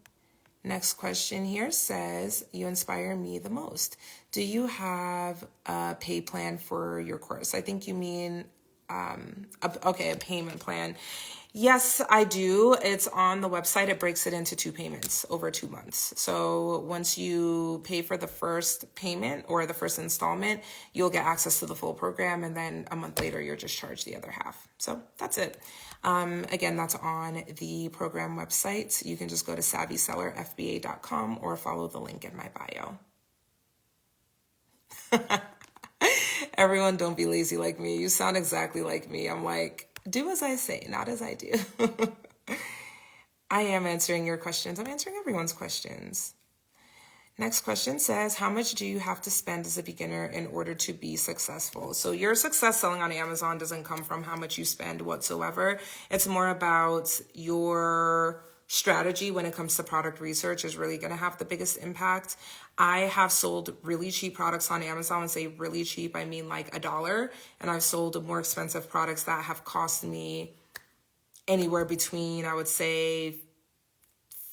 Next question here says, you inspire me the most. Do you have a pay plan for your course? I think you mean, a payment plan. Yes, I do. It's on the website. It breaks it into 2 payments over 2 months. So once you pay for the first payment or the first installment, you'll get access to the full program. And then a month later, you're just charged the other half. So that's it. Again, that's on the program website. You can just go to savvysellerfba.com or follow the link in my bio. Everyone, don't be lazy like me. You sound exactly like me. I'm like, do as I say, not as I do. I am answering your questions. I'm answering everyone's questions. Next question says, how much do you have to spend as a beginner in order to be successful? So your success selling on Amazon doesn't come from how much you spend whatsoever. It's more about your strategy when it comes to product research is really going to have the biggest impact. I have sold really cheap products on Amazon. And say really cheap, I mean like $1. And I've sold more expensive products that have cost me anywhere between, I would say,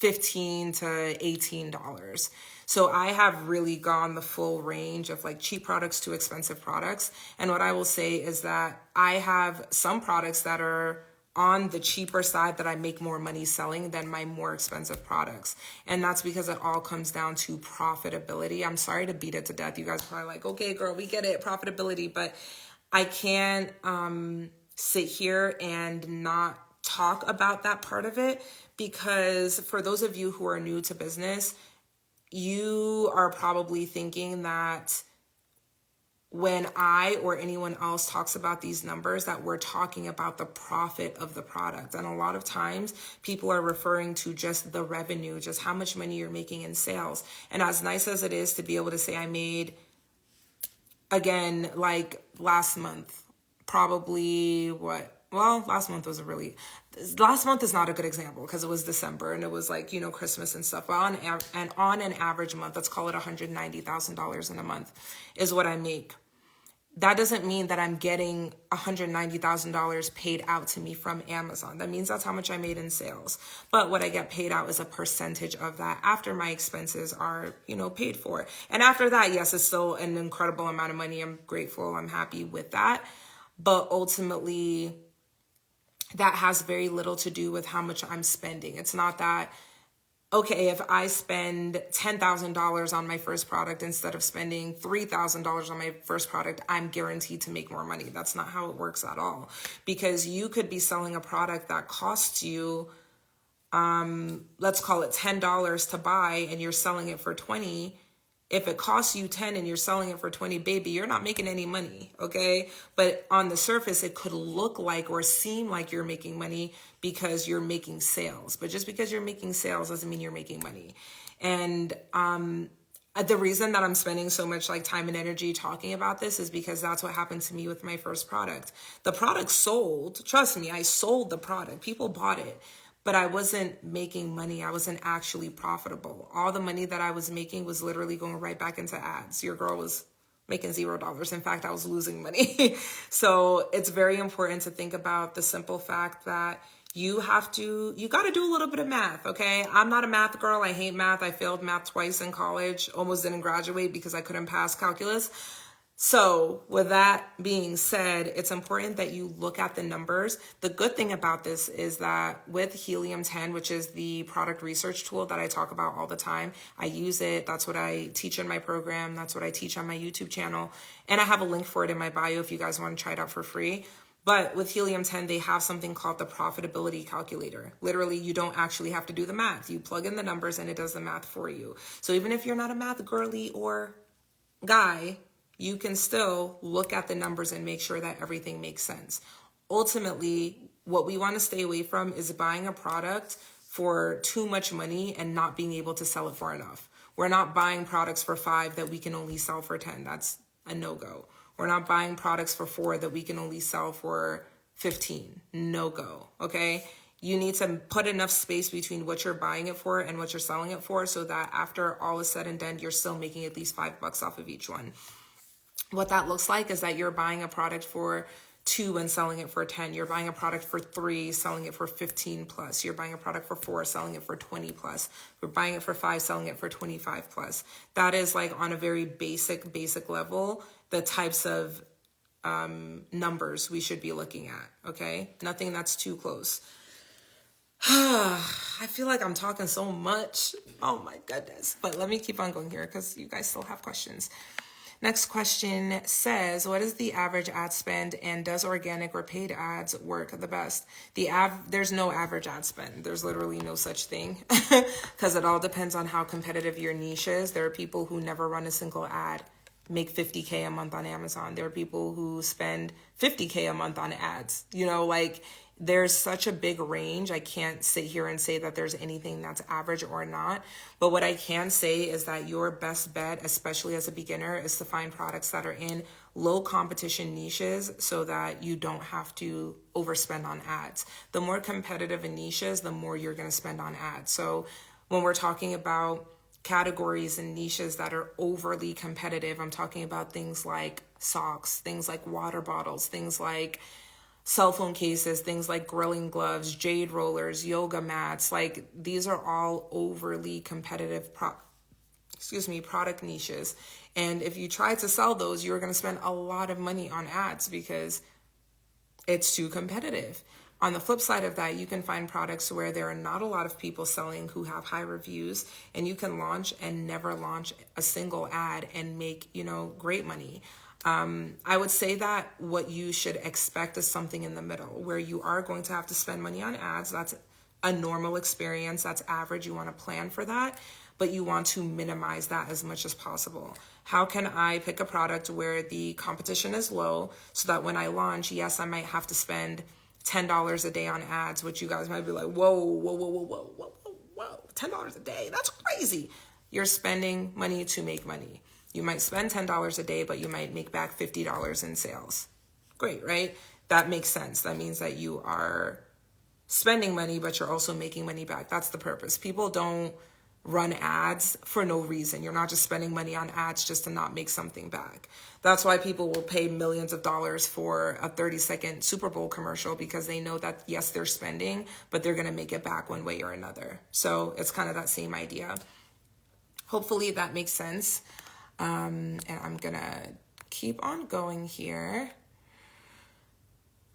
$15 to $18. So I have really gone the full range of like cheap products to expensive products. And what I will say is that I have some products that are on the cheaper side that I make more money selling than my more expensive products. And that's because it all comes down to profitability. I'm sorry to beat it to death. You guys are probably like, okay, girl, we get it, profitability. But I can't sit here and not talk about that part of it, because for those of you who are new to business, you are probably thinking that when I or anyone else talks about these numbers, that we're talking about the profit of the product. And a lot of times people are referring to just the revenue, just how much money you're making in sales. And as nice as it is to be able to say I made, again, like last month, probably last month is not a good example because it was December and it was like, Christmas and stuff. Well, on an average month, let's call it $190,000 in a month is what I make. That doesn't mean that I'm getting $190,000 paid out to me from Amazon. That means that's how much I made in sales. But what I get paid out is a percentage of that after my expenses are, paid for. And after that, yes, it's still an incredible amount of money. I'm grateful. I'm happy with that. But ultimately, that has very little to do with how much I'm spending. It's not that, okay, if I spend $10,000 on my first product instead of spending $3,000 on my first product, I'm guaranteed to make more money. That's not how it works at all. Because you could be selling a product that costs you, let's call it $10 to buy, and you're selling it for $20. If it costs you 10 and you're selling it for 20, baby, you're not making any money, okay? But on the surface, it could look like or seem like you're making money because you're making sales. But just because you're making sales doesn't mean you're making money. And the reason that I'm spending so much like time and energy talking about this is because that's what happened to me with my first product. The product sold. Trust me, I sold the product. People bought it. But I wasn't making money. I wasn't actually profitable. All the money that I was making was literally going right back into ads. Your girl was making $0. In fact, I was losing money. So it's very important to think about the simple fact that you got to do a little bit of math, okay? I'm not a math girl. I hate math. I failed math twice in college, almost didn't graduate because I couldn't pass calculus. So with that being said, it's important that you look at the numbers. The good thing about this is that with Helium 10, which is the product research tool that I talk about all the time, I use it. That's what I teach in my program. That's what I teach on my YouTube channel. And I have a link for it in my bio if you guys want to try it out for free. But with Helium 10, they have something called the profitability calculator. Literally, you don't actually have to do the math. You plug in the numbers and it does the math for you. So even if you're not a math girly or guy, you can still look at the numbers and make sure that everything makes sense. Ultimately, what we want to stay away from is buying a product for too much money and not being able to sell it for enough. We're not buying products for 5 that we can only sell for 10. That's a no-go. We're not buying products for 4 that we can only sell for 15. No-go, okay? You need to put enough space between what you're buying it for and what you're selling it for so that after all is said and done, you're still making at least $5 off of each one. What that looks like is that you're buying a product for 2 and selling it for 10. You're buying a product for 3, selling it for 15 plus. You're buying a product for 4, selling it for 20 plus. You're buying it for 5, selling it for 25 plus. That is like on a very basic level, the types of numbers we should be looking at, okay? Nothing that's too close. I feel like I'm talking so much. Oh my goodness. But let me keep on going here because you guys still have questions. Next question says, what is the average ad spend and does organic or paid ads work the best? There's no average ad spend. There's literally no such thing because it all depends on how competitive your niche is. There are people who never run a single ad, make $50K a month on Amazon. There are people who spend $50K a month on ads. You know, like there's such a big range. I can't sit here and say that there's anything that's average or not. But what I can say is that your best bet, especially as a beginner, is to find products that are in low competition niches so that you don't have to overspend on ads. The more competitive in niches, the more you're going to spend on ads. So when we're talking about categories and niches that are overly competitive, I'm talking about things like socks, things like water bottles, things like cell phone cases, things like grilling gloves, jade rollers, yoga mats. Like these are all overly competitive product niches. And if you try to sell those, you're going to spend a lot of money on ads because it's too competitive. On the flip side of that, you can find products where there are not a lot of people selling who have high reviews, and you can launch and never launch a single ad and make, great money. I would say that what you should expect is something in the middle where you are going to have to spend money on ads. That's a normal experience. That's average. You want to plan for that, but you want to minimize that as much as possible. How can I pick a product where the competition is low so that when I launch, yes, I might have to spend $10 a day on ads, which you guys might be like, whoa, $10 a day. That's crazy. You're spending money to make money. You might spend $10 a day, but you might make back $50 in sales. Great, right? That makes sense. That means that you are spending money, but you're also making money back. That's the purpose. People don't run ads for no reason. You're not just spending money on ads just to not make something back. That's why people will pay millions of dollars for a 30-second Super Bowl commercial because they know that, yes, they're spending, but they're going to make it back one way or another. So it's kind of that same idea. Hopefully that makes sense. And I'm going to keep on going here.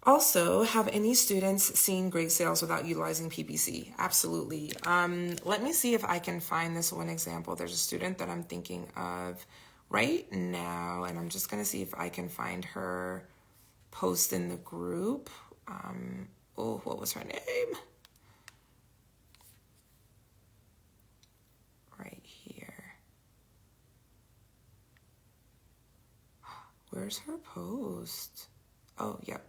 Also, have any students seen great sales without utilizing PPC? Absolutely. Let me see if I can find this one example. There's a student that I'm thinking of right now, and I'm just going to see if I can find her post in the group. What was her name? Right here. Where's her post? Oh, yep.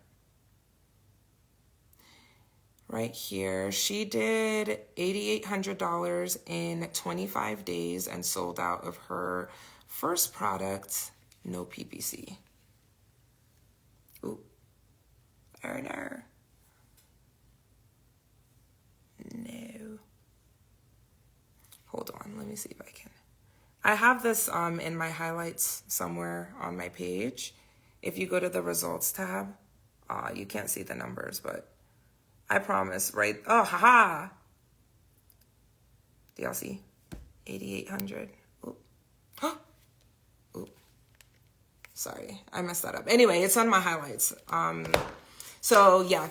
Right here. She did $8,800 in 25 days and sold out of her first product, no PPC. Ooh. Error. No. Hold on. Let me see if I can. I have this in my highlights somewhere on my page. If you go to the results tab, you can't see the numbers, but I promise, right? Oh, haha. Do y'all see? 8,800. Oop. Oop. Sorry, I messed that up. Anyway, it's on my highlights. So yeah,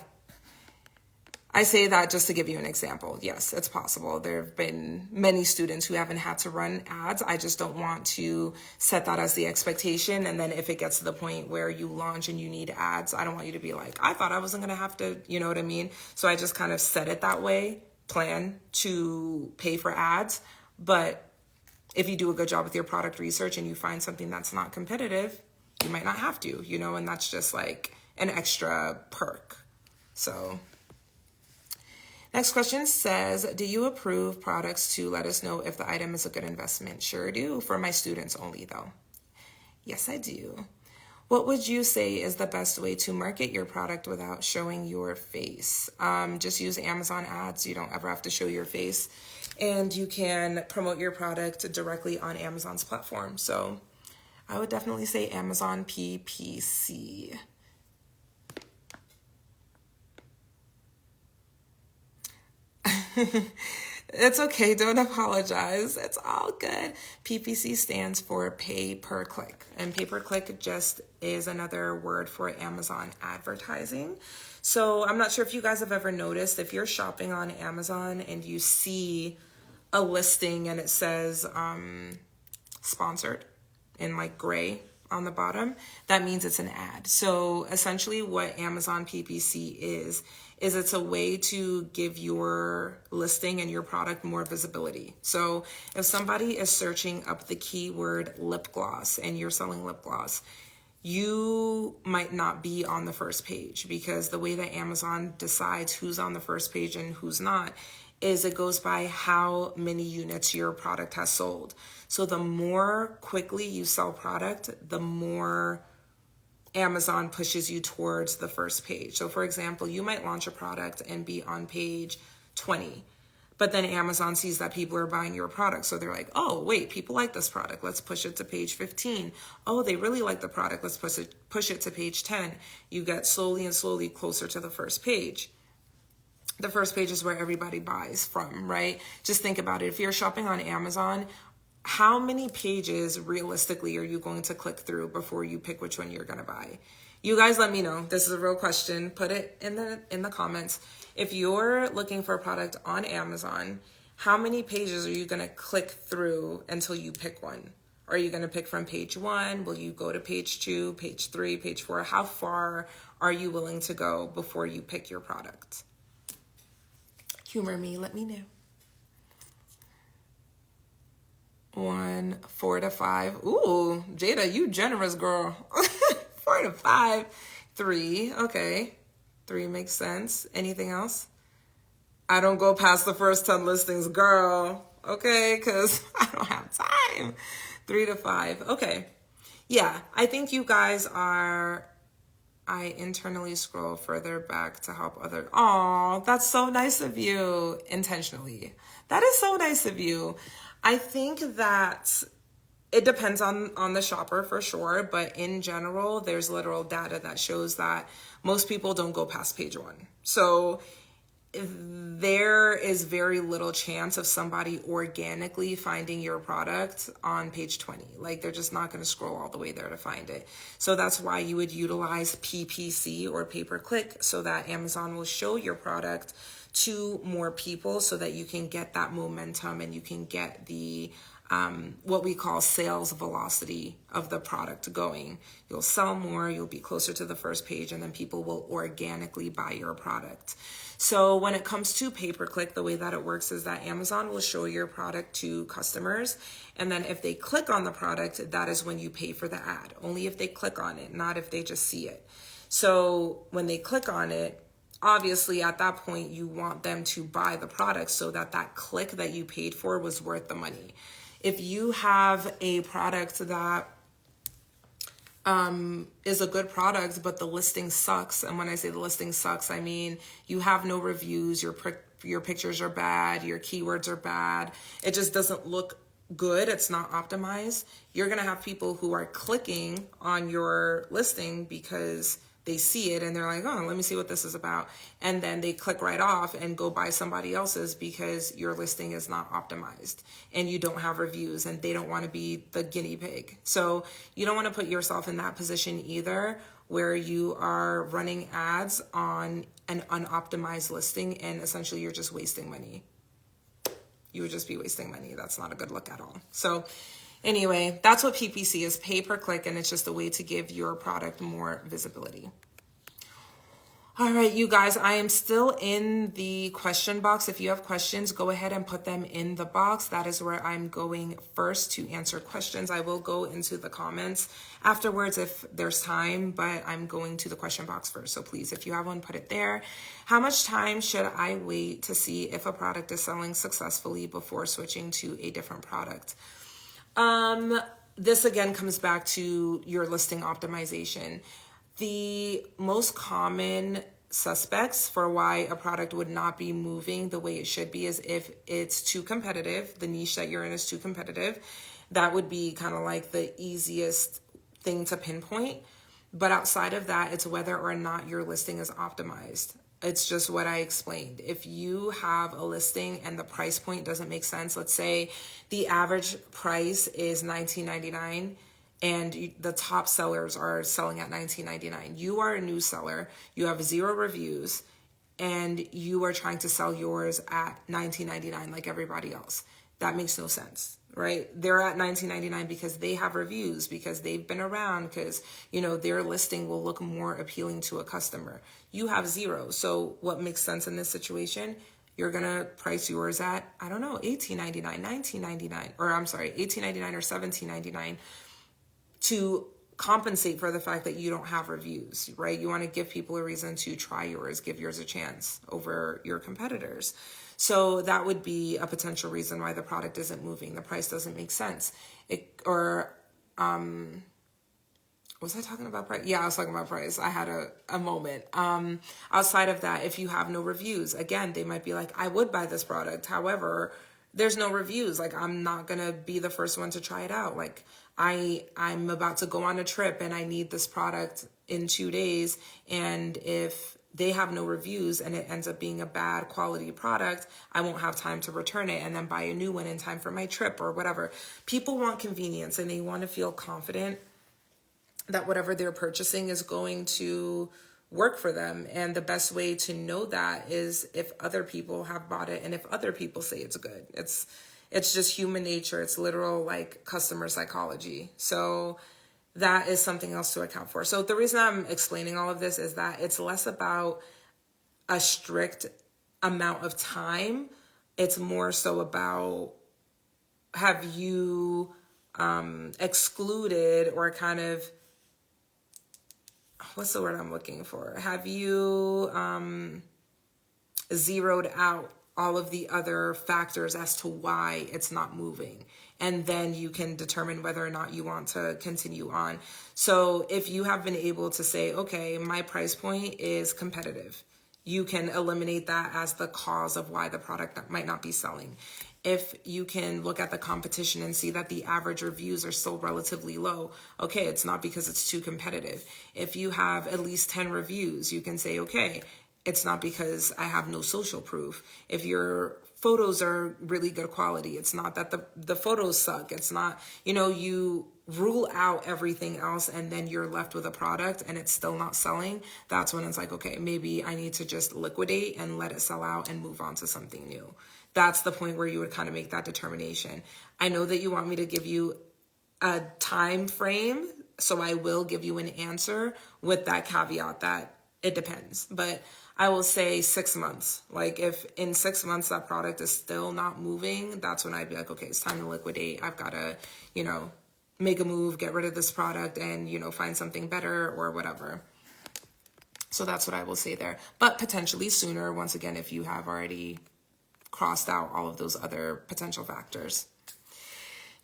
I say that just to give you an example. Yes, it's possible. There have been many students who haven't had to run ads. I just don't want to set that as the expectation. And then if it gets to the point where you launch and you need ads, I don't want you to be like, I thought I wasn't going to have to, you know what I mean? So I just kind of set it that way, plan to pay for ads. But if you do a good job with your product research and you find something that's not competitive, you might not have to, you know, and that's just like an extra perk. So next question says, do you approve products to let us know if the item is a good investment? Sure do, for my students only though. Yes, I do. What would you say is the best way to market your product without showing your face? Just use Amazon ads. You don't ever have to show your face. And you can promote your product directly on Amazon's platform. So I would definitely say Amazon PPC. It's okay. Don't apologize. It's all good. PPC stands for pay per click. And pay per click just is another word for Amazon advertising. So I'm not sure if you guys have ever noticed, if you're shopping on Amazon and you see a listing and it says sponsored in like gray on the bottom, that means it's an ad. So essentially what Amazon PPC is it's a way to give your listing and your product more visibility. So if somebody is searching up the keyword lip gloss and you're selling lip gloss, you might not be on the first page, because the way that Amazon decides who's on the first page and who's not is it goes by how many units your product has sold. So the more quickly you sell product, the more Amazon pushes you towards the first page. So for example, you might launch a product and be on page 20, but then Amazon sees that people are buying your product. So they're like, oh, wait, people like this product. Let's push it to page 15. Oh, they really like the product. Let's push it to page 10. You get slowly and slowly closer to the first page. The first page is where everybody buys from, right? Just think about it. If you're shopping on Amazon, how many pages realistically are you going to click through before you pick which one you're going to buy? You guys let me know. This is a real question. Put it in the comments. If you're looking for a product on Amazon, how many pages are you going to click through until you pick one? Are you going to pick from page 1? Will you go to page 2, page 3, page 4? How far are you willing to go before you pick your product? Humor me, let me know. 1, 4 to 5. Ooh, Jada, you generous girl. 4 to 5. 3, okay. 3 makes sense. Anything else? I don't go past the first 10 listings, girl. Okay, because I don't have time. 3 to 5. Okay. Yeah, I think you guys are... I internally scroll further back to help others. Aw, that's so nice of you. Intentionally. That is so nice of you. I think that it depends on the shopper for sure, but in general, there's literal data that shows that most people don't go past page 1. So there is very little chance of somebody organically finding your product on page 20. Like, they're just not going to scroll all the way there to find it. So that's why you would utilize PPC or pay-per-click, so that Amazon will show your product to more people so that you can get that momentum and you can get the what we call sales velocity of the product going. You'll sell more, you'll be closer to the first page, and then people will organically buy your product. So when it comes to pay-per-click, the way that it works is that Amazon will show your product to customers, and then if they click on the product, that is when you pay for the ad. Only if they click on it, not if they just see it. So when they click on it, obviously at that point you want them to buy the product so that that click that you paid for was worth the money. If you have a product that is a good product, but the listing sucks, and when I say the listing sucks, I mean you have no reviews, your pictures are bad, your keywords are bad, it just doesn't look good, it's not optimized, you're gonna have people who are clicking on your listing because they see it and they're like, oh, let me see what this is about. And then they click right off and go buy somebody else's because your listing is not optimized and you don't have reviews, and they don't want to be the guinea pig. So you don't want to put yourself in that position either, where you are running ads on an unoptimized listing and essentially you're just wasting money. You would just be wasting money. That's not a good look at all. So anyway, that's what PPC is, pay per click, and it's just a way to give your product more visibility. All right, you guys, I am still in the question box. If you have questions, go ahead and put them in the box. That is where I'm going first to answer questions. I will go into the comments afterwards if there's time, but I'm going to the question box first. So please, if you have one, put it there. How much time should I wait to see if a product is selling successfully before switching to a different product? This again comes back to your listing optimization. The most common suspects for why a product would not be moving the way it should be is if it's too competitive, the niche that you're in is too competitive. That would be kind of like the easiest thing to pinpoint. But outside of that, it's whether or not your listing is optimized. It's just what I explained. If you have a listing and the price point doesn't make sense, let's say the average price is $19.99 and the top sellers are selling at $19.99. You are a new seller, you have 0 reviews, and you are trying to sell yours at $19.99 like everybody else. That makes no sense, right? They're at $19.99 because they have reviews, because they've been around, because, you know, their listing will look more appealing to a customer. You have 0. So what makes sense in this situation? You're going to price yours at, I don't know, $18.99, $19.99, or I'm sorry, $18.99 or $17.99 to compensate for the fact that you don't have reviews, right? You want to give people a reason to try yours, give yours a chance over your competitors. So that would be a potential reason why the product isn't moving. The price doesn't make sense. Was I talking about price? Yeah, I was talking about price. I had a moment. Outside of that, if you have no reviews, again, they might be like, I would buy this product. However, there's no reviews. Like, I'm not going to be the first one to try it out. Like, I'm about to go on a trip and I need this product in 2 days. And if they have no reviews and it ends up being a bad quality product, I won't have time to return it and then buy a new one in time for my trip or whatever. People want convenience and they want to feel confident that whatever they're purchasing is going to work for them. And the best way to know that is if other people have bought it and if other people say it's good. It's just human nature. It's literal like customer psychology. So that is something else to account for. So the reason I'm explaining all of this is that it's less about a strict amount of time. It's more so about, have you excluded or kind of, what's the word I'm looking for? Have you zeroed out all of the other factors as to why it's not moving? And then you can determine whether or not you want to continue on. So if you have been able to say, okay, my price point is competitive, you can eliminate that as the cause of why the product might not be selling. If you can look at the competition and see that the average reviews are still relatively low, okay, it's not because it's too competitive. If you have at least 10 reviews, you can say, okay, it's not because I have no social proof. If your photos are really good quality, it's not that the photos suck. It's not, you rule out everything else and then you're left with a product and it's still not selling. That's when it's like, okay, maybe I need to just liquidate and let it sell out and move on to something new. that's the point where you would kind of make that determination. I know that you want me to give you a time frame, so I will give you an answer with that caveat that it depends. But I will say 6 months. Like if in 6 months that product is still not moving, that's when I'd be like, okay, it's time to liquidate. I've got to, make a move, get rid of this product and, find something better or whatever. So that's what I will say there. But potentially sooner, once again, if you have already crossed out all of those other potential factors.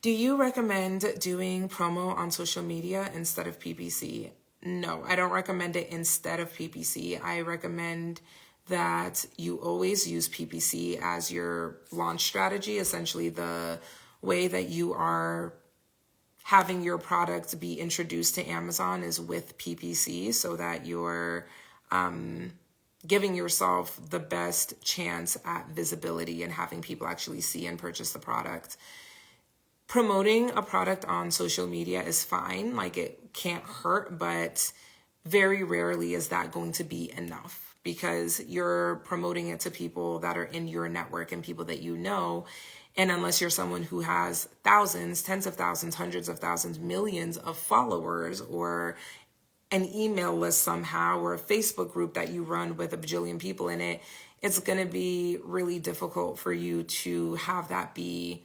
Do you recommend doing promo on social media instead of PPC? No, I don't recommend it instead of PPC. I recommend that you always use PPC as your launch strategy, essentially the way that you are having your product be introduced to Amazon is with PPC, so that you're giving yourself the best chance at visibility and having people actually see and purchase the product. Promoting a product on social media is fine, like it can't hurt, but very rarely is that going to be enough, because you're promoting it to people that are in your network and people that you know. And unless you're someone who has thousands, tens of thousands, hundreds of thousands, millions of followers, or an email list somehow, or a Facebook group that you run with a bajillion people in it, it's going to be really difficult for you to have that be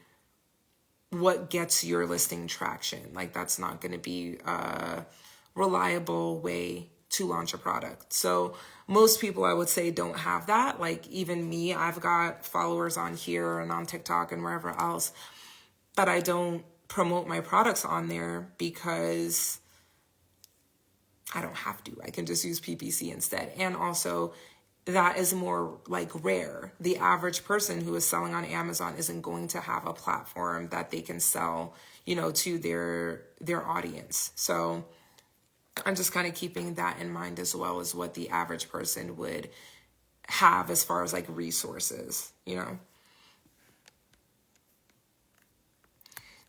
what gets your listing traction. Like that's not going to be a reliable way to launch a product. So most people, I would say, don't have that. Like even me, I've got followers on here and on TikTok and wherever else, but I don't promote my products on there because I don't have to. I can just use PPC instead. And also that is more like rare. The average person who is selling on Amazon isn't going to have a platform that they can sell, to their audience. So I'm just kind of keeping that in mind, as well as what the average person would have as far as like resources,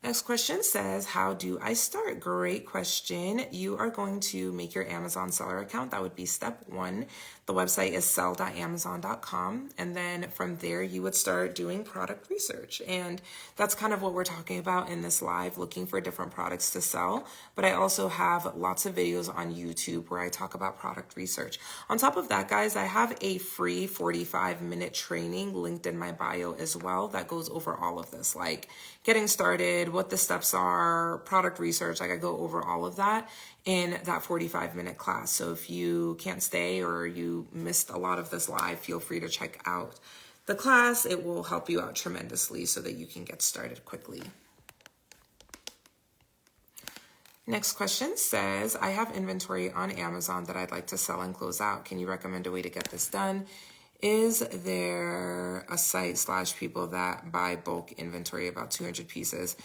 Next question says, how do I start? Great question. You are going to make your Amazon seller account. That would be step 1. The website is sell.amazon.com. And then from there, you would start doing product research. And that's kind of what we're talking about in this live, looking for different products to sell. But I also have lots of videos on YouTube where I talk about product research. On top of that, guys, I have a free 45-minute training linked in my bio as well that goes over all of this, like getting started, what the steps are, product research. Like I go over all of that in that 45-minute class. So if you can't stay or you missed a lot of this live, feel free to check out the class. It will help you out tremendously so that you can get started quickly. Next question says, I have inventory on Amazon that I'd like to sell and close out. Can you recommend a way to get this done? Is there a site / people that buy bulk inventory, about 200 pieces?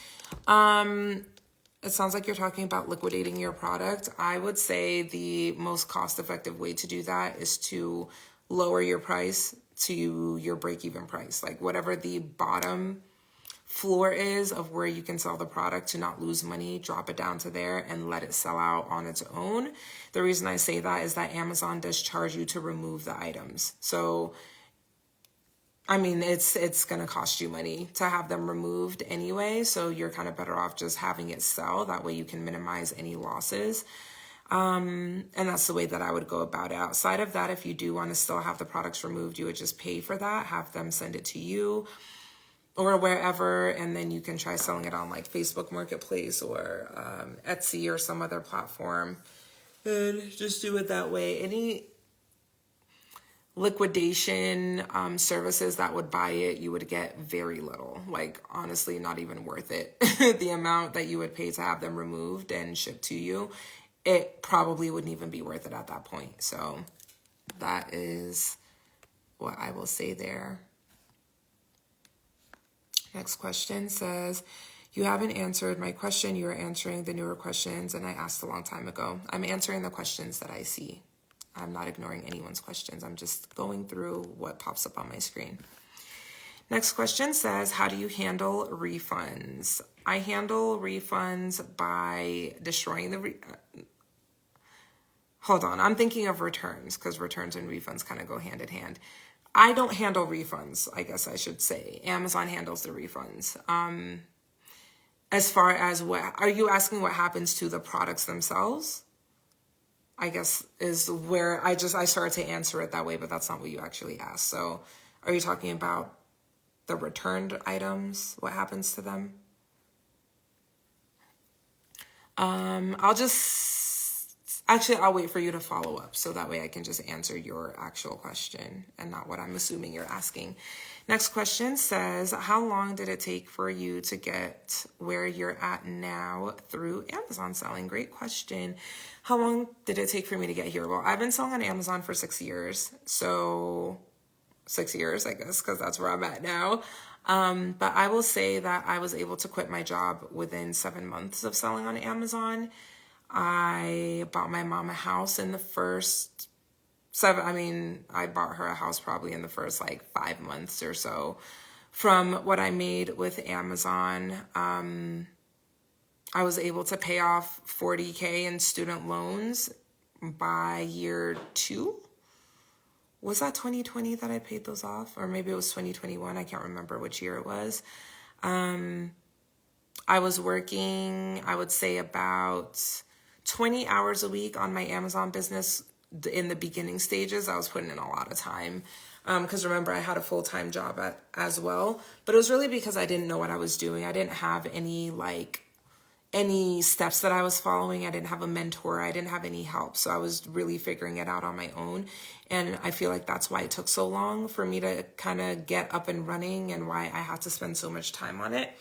It sounds like you're talking about liquidating your product. I would say the most cost-effective way to do that is to lower your price to your break-even price. Like whatever the bottom floor is of where you can sell the product to not lose money, drop it down to there and let it sell out on its own. The reason I say that is that Amazon does charge you to remove the items. So, I mean, it's going to cost you money to have them removed anyway. So you're kind of better off just having it sell. That way you can minimize any losses. And that's the way that I would go about it. Outside of that, if you do want to still have the products removed, you would just pay for that, have them send it to you or wherever, and then you can try selling it on like Facebook Marketplace or Etsy or some other platform, and just do it that way. Any liquidation services that would buy it, you would get very little. Like honestly, not even worth it. The amount that you would pay to have them removed and shipped to you, it probably wouldn't even be worth it at that point. So that is what I will say there. Next question says, you haven't answered my question. You are answering the newer questions, and I asked a long time ago. I'm answering the questions that I see. I'm not ignoring anyone's questions. I'm just going through what pops up on my screen. Next question says, how do you handle refunds? I handle refunds by destroying the... Hold on. I'm thinking of returns because returns and refunds kind of go hand in hand. I don't handle refunds, I guess I should say. Amazon handles the refunds. As far as what, are you asking what happens to the products themselves? I guess is where I started to answer it that way, but that's not what you actually asked. So are you talking about the returned items? What happens to them? I'll wait for you to follow up so that way I can just answer your actual question and not what I'm assuming you're asking. Next question says, how long did it take for you to get where you're at now through Amazon selling? Great question. How long did it take for me to get here? Well, I've been selling on Amazon for 6 years. So 6 years, I guess, because that's where I'm at now. But I will say that I was able to quit my job within 7 months of selling on Amazon. I bought my mom a house in the first I bought her a house probably in the first like 5 months or so. From what I made with Amazon, I was able to pay off $40,000 in student loans by year 2. Was that 2020 that I paid those off? Or maybe it was 2021. I can't remember which year it was. I was working, I would say about 20 hours a week on my Amazon business. In the beginning stages, I was putting in a lot of time. Because remember, I had a full-time job as well. But it was really because I didn't know what I was doing. I didn't have any steps that I was following. I didn't have a mentor. I didn't have any help. So I was really figuring it out on my own. And I feel like that's why it took so long for me to kind of get up and running and why I had to spend so much time on it.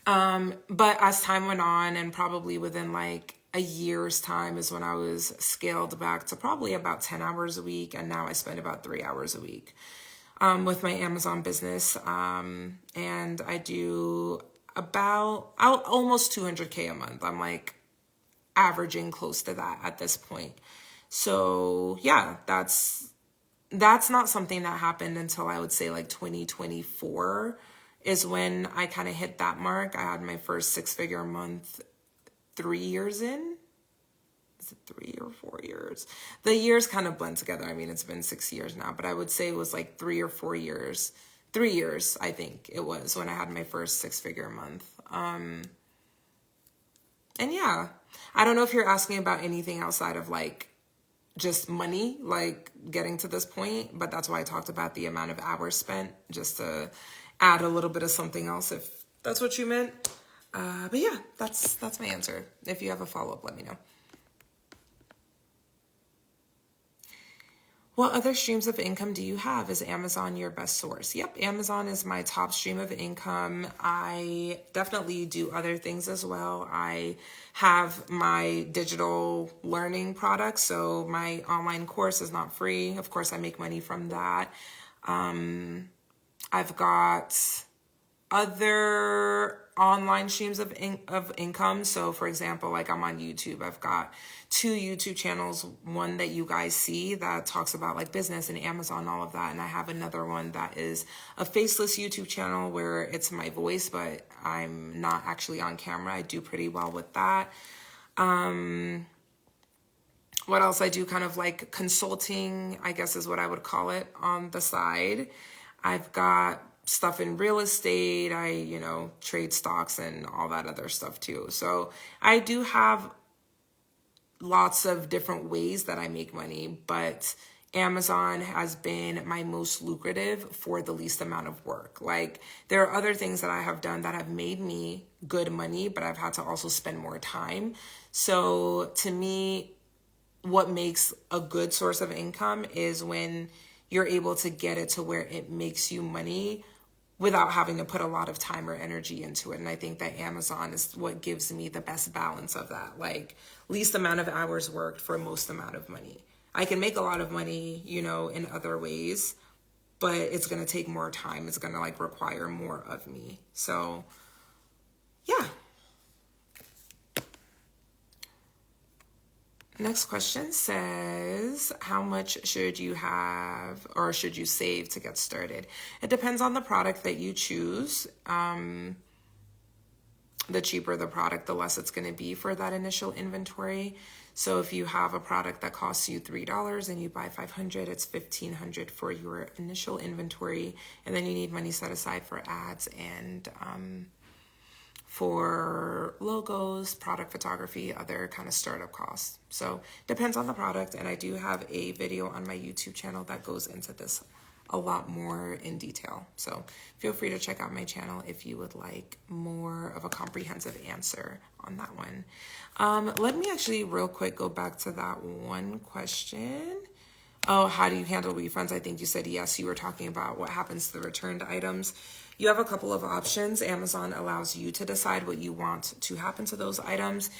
But as time went on, and probably within like a year's time is when I was scaled back to probably about 10 hours a week. And now I spend about 3 hours a week with my Amazon business. And I do about almost $200,000 a month. I'm like averaging close to that at this point. So yeah, that's not something that happened until I would say like 2024 is when I kind of hit that mark. I had my first 6-figure month 3 years in. Is it 3 or 4 years? The years kind of blend together. I mean, it's been 6 years now, but I would say it was like 3 or 4 years. 3 years, I think it was, when I had my first 6-figure month. And yeah, I don't know if you're asking about anything outside of like just money, like getting to this point, but that's why I talked about the amount of hours spent, just to add a little bit of something else if that's what you meant. But yeah, that's my answer. If you have a follow-up, let me know. What other streams of income do you have? Is Amazon your best source? Yep, Amazon is my top stream of income. I definitely do other things as well. I have my digital learning products, so my online course is not free. Of course, I make money from that. I've got other online streams of income. So for example, like I'm on YouTube. I've got 2 YouTube channels, one that you guys see that talks about like business and Amazon, all of that. And I have another one that is a faceless YouTube channel where it's my voice, but I'm not actually on camera. I do pretty well with that. What else? I do kind of like consulting, I guess is what I would call it, on the side. I've got stuff in real estate. I, trade stocks and all that other stuff too. So I do have lots of different ways that I make money, but Amazon has been my most lucrative for the least amount of work. Like there are other things that I have done that have made me good money, but I've had to also spend more time. So to me, what makes a good source of income is when you're able to get it to where it makes you money without having to put a lot of time or energy into it. And I think that Amazon is what gives me the best balance of that. Like least amount of hours worked for most amount of money. I can make a lot of money, in other ways, but it's going to take more time. It's going to like require more of me. So yeah. Next question says, how much should you have or should you save to get started? It depends on the product that you choose. the cheaper the product, the less it's going to be for that initial inventory. So if you have a product that costs you $3 and you buy 500, it's $1,500 for your initial inventory. And then you need money set aside for ads and for logos, product photography, other kind of startup costs. So depends on the product. And I do have a video on my YouTube channel that goes into this a lot more in detail. So feel free to check out my channel if you would like more of a comprehensive answer on that one. Let me actually real quick go back to that one question. Oh, how do you handle refunds? I think you said yes. You were talking about what happens to the returned items. You have a couple of options. Amazon allows you to decide what you want to happen to those items.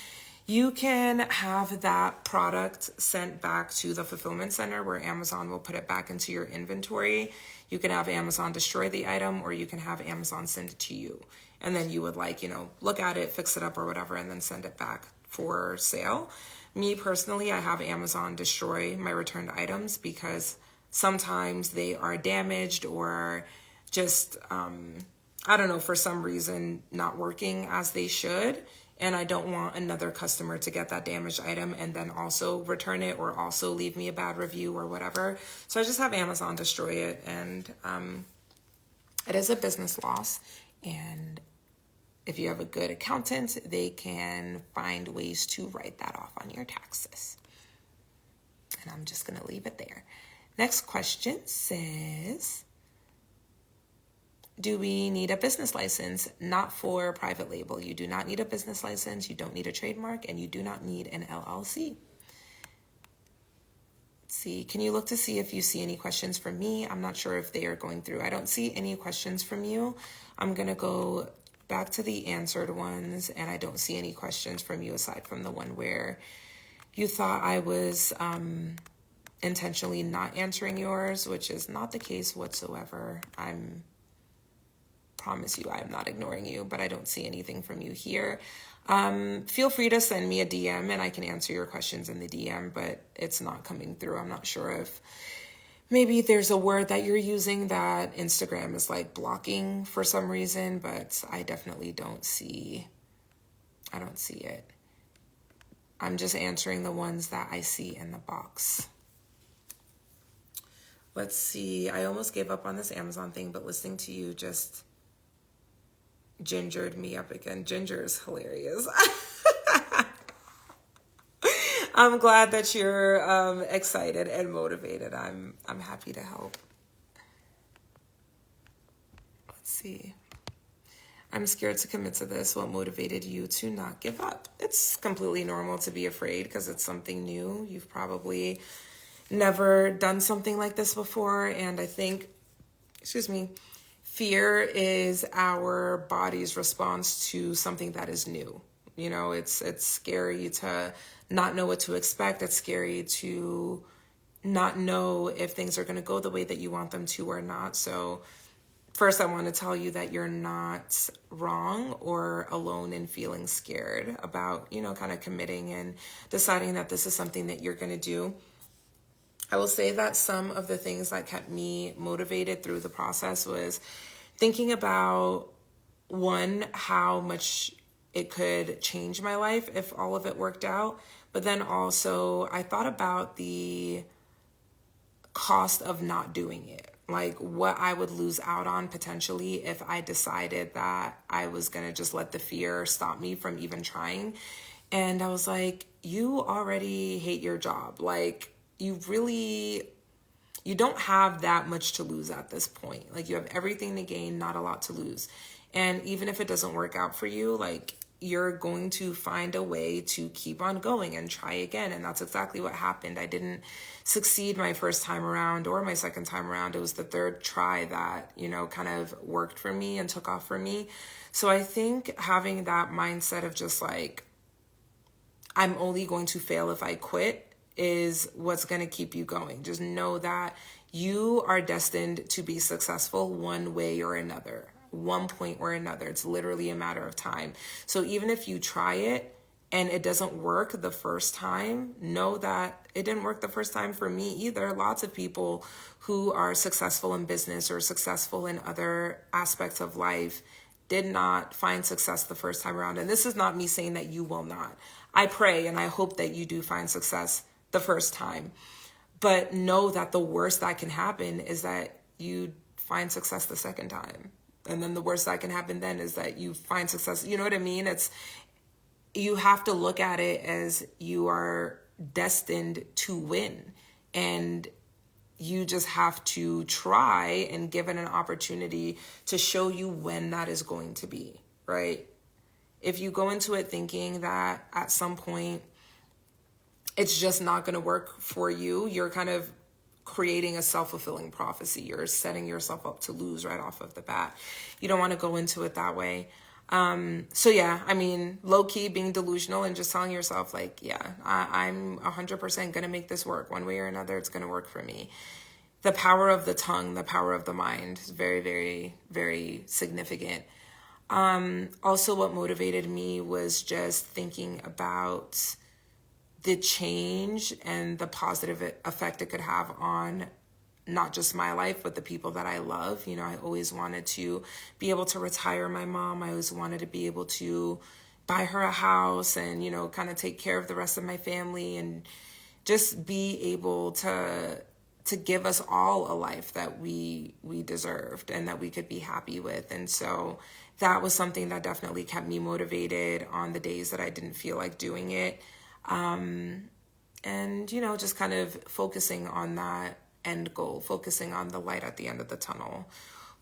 You can have that product sent back to the fulfillment center where Amazon will put it back into your inventory. You can have Amazon destroy the item, or you can have Amazon send it to you. And then you would look at it, fix it up or whatever, and then send it back for sale. Me personally, I have Amazon destroy my returned items because sometimes they are damaged or just, I don't know, for some reason not working as they should. And I don't want another customer to get that damaged item and then also return it or also leave me a bad review or whatever. So I just have Amazon destroy it. And it is a business loss. And if you have a good accountant, they can find ways to write that off on your taxes. And I'm just going to leave it there. Next question says, do we need a business license? Not for private label. You do not need a business license. You don't need a trademark, and you do not need an LLC. Let's see. Can you look to see if you see any questions from me? I'm not sure if they are going through. I don't see any questions from you. I'm going to go back to the answered ones, and I don't see any questions from you aside from the one where you thought I was intentionally not answering yours, which is not the case whatsoever. Promise you I am not ignoring you, but I don't see anything from you here. Feel free to send me a DM and I can answer your questions in the DM, but it's not coming through. I'm not sure if maybe there's a word that you're using that Instagram is blocking for some reason, but I definitely don't see it. I'm just answering the ones that I see in the box. Let's see. I almost gave up on this Amazon thing, but listening to you just gingered me up again. Ginger is hilarious. I'm glad that you're excited and motivated. I'm happy to help. Let's see. I'm scared to commit to this. What motivated you to not give up? It's completely normal to be afraid because it's something new. You've probably never done something like this before. And I think, fear is our body's response to something that is new. You know, it's scary to not know what to expect. It's scary to not know if things are going to go the way that you want them to or not. So first, I want to tell you that you're not wrong or alone in feeling scared about, kind of committing and deciding that this is something that you're going to do. I will say that some of the things that kept me motivated through the process was thinking about, one, how much it could change my life if all of it worked out. But then also I thought about the cost of not doing it, what I would lose out on potentially if I decided that I was going to just let the fear stop me from even trying. And I was like, you already hate your job. You don't have that much to lose at this point. You have everything to gain, not a lot to lose. And even if it doesn't work out for you, you're going to find a way to keep on going and try again. And that's exactly what happened. I didn't succeed my first time around or my second time around. It was the third try that, kind of worked for me and took off for me. So I think having that mindset of just I'm only going to fail if I quit is what's going to keep you going. Just know that you are destined to be successful one way or another, one point or another. It's literally a matter of time. So even if you try it and it doesn't work the first time, know that it didn't work the first time for me either. Lots of people who are successful in business or successful in other aspects of life did not find success the first time around, and this is not me saying that you will not. I pray and I hope that you do find success the first time. But know that the worst that can happen is that you find success the second time. And then the worst that can happen then is that you find success. You know what I mean? You have to look at it as you are destined to win. And you just have to try and give it an opportunity to show you when that is going to be, right? If you go into it thinking that at some point it's just not going to work for you, you're kind of creating a self-fulfilling prophecy. You're setting yourself up to lose right off of the bat. You don't want to go into it that way. So yeah, I mean, low-key being delusional and just telling yourself like, yeah, I'm 100% going to make this work one way or another. It's going to work for me. The power of the tongue, the power of the mind is very, very, very significant. Also what motivated me was just thinking about the change and the positive effect it could have on not just my life, but the people that I love. You know, I always wanted to be able to retire my mom. I always wanted to be able to buy her a house and, you know, kind of take care of the rest of my family and just be able to give us all a life that we deserved and that we could be happy with. And so that was something that definitely kept me motivated on the days that I didn't feel like doing it. And, you know, just kind of focusing on that end goal, focusing on the light at the end of the tunnel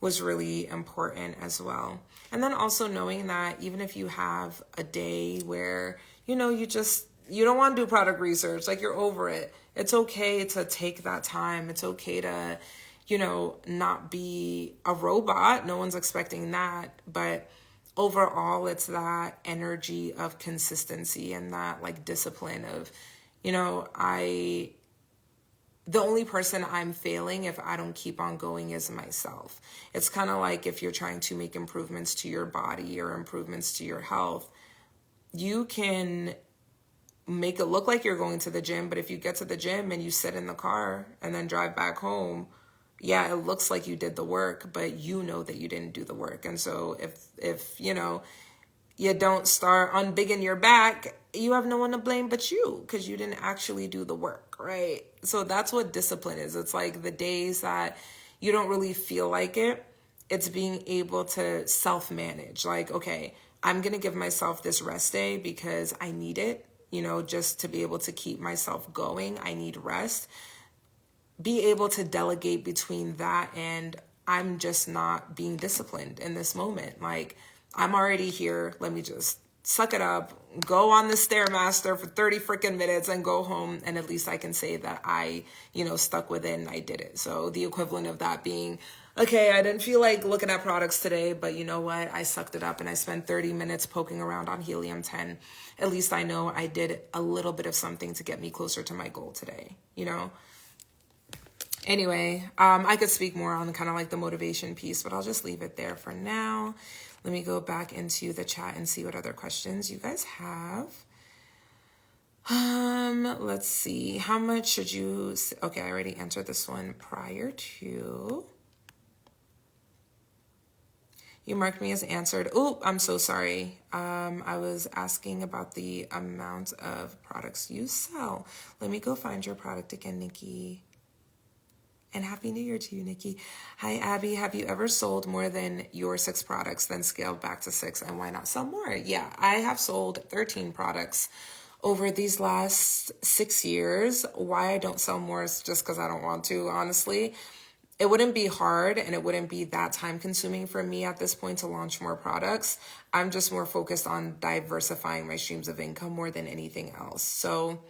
was really important as well. And then also knowing that even if you have a day where, you know, you don't want to do product research, like you're over it. It's okay to take that time. It's okay to, you know, not be a robot. No one's expecting that. But overall, it's that energy of consistency and that like discipline of, you know, the only person I'm failing if I don't keep on going is myself. It's kind of like if you're trying to make improvements to your body or improvements to your health, you can make it look like you're going to the gym, but if you get to the gym and you sit in the car and then drive back home, yeah, it looks like you did the work, but you know that you didn't do the work. And so if you know, you don't start unbigging your back, you have no one to blame but you because you didn't actually do the work, right? So that's what discipline is. It's like the days that you don't really feel like it, it's being able to self-manage. Like, okay, I'm going to give myself this rest day because I need it, you know, just to be able to keep myself going. I need rest. Be able to delegate between that and I'm just not being disciplined in this moment. Like, I'm already here. Let me just suck it up, go on the Stairmaster for 30 freaking minutes and go home. And at least I can say that I, you know, stuck with it and I did it. So the equivalent of that being, okay, I didn't feel like looking at products today, but you know what? I sucked it up and I spent 30 minutes poking around on helium-10. At least I know I did a little bit of something to get me closer to my goal today, you know? Anyway, I could speak more on kind of like the motivation piece, but I'll just leave it there for now. Let me go back into the chat and see what other questions you guys have. Let's see. How much should you... Okay, I already answered this one prior to... You marked me as answered. Oh, I'm so sorry. I was asking about the amount of products you sell. Let me go find your product again, Nikki. And Happy New Year to you, Nikki. Hi, Abby. Have you ever sold more than your 6 products, then scaled back to 6? And why not sell more? Yeah, I have sold 13 products over these last 6 years. Why I don't sell more is just because I don't want to, honestly. It wouldn't be hard and it wouldn't be that time consuming for me at this point to launch more products. I'm just more focused on diversifying my streams of income more than anything else. So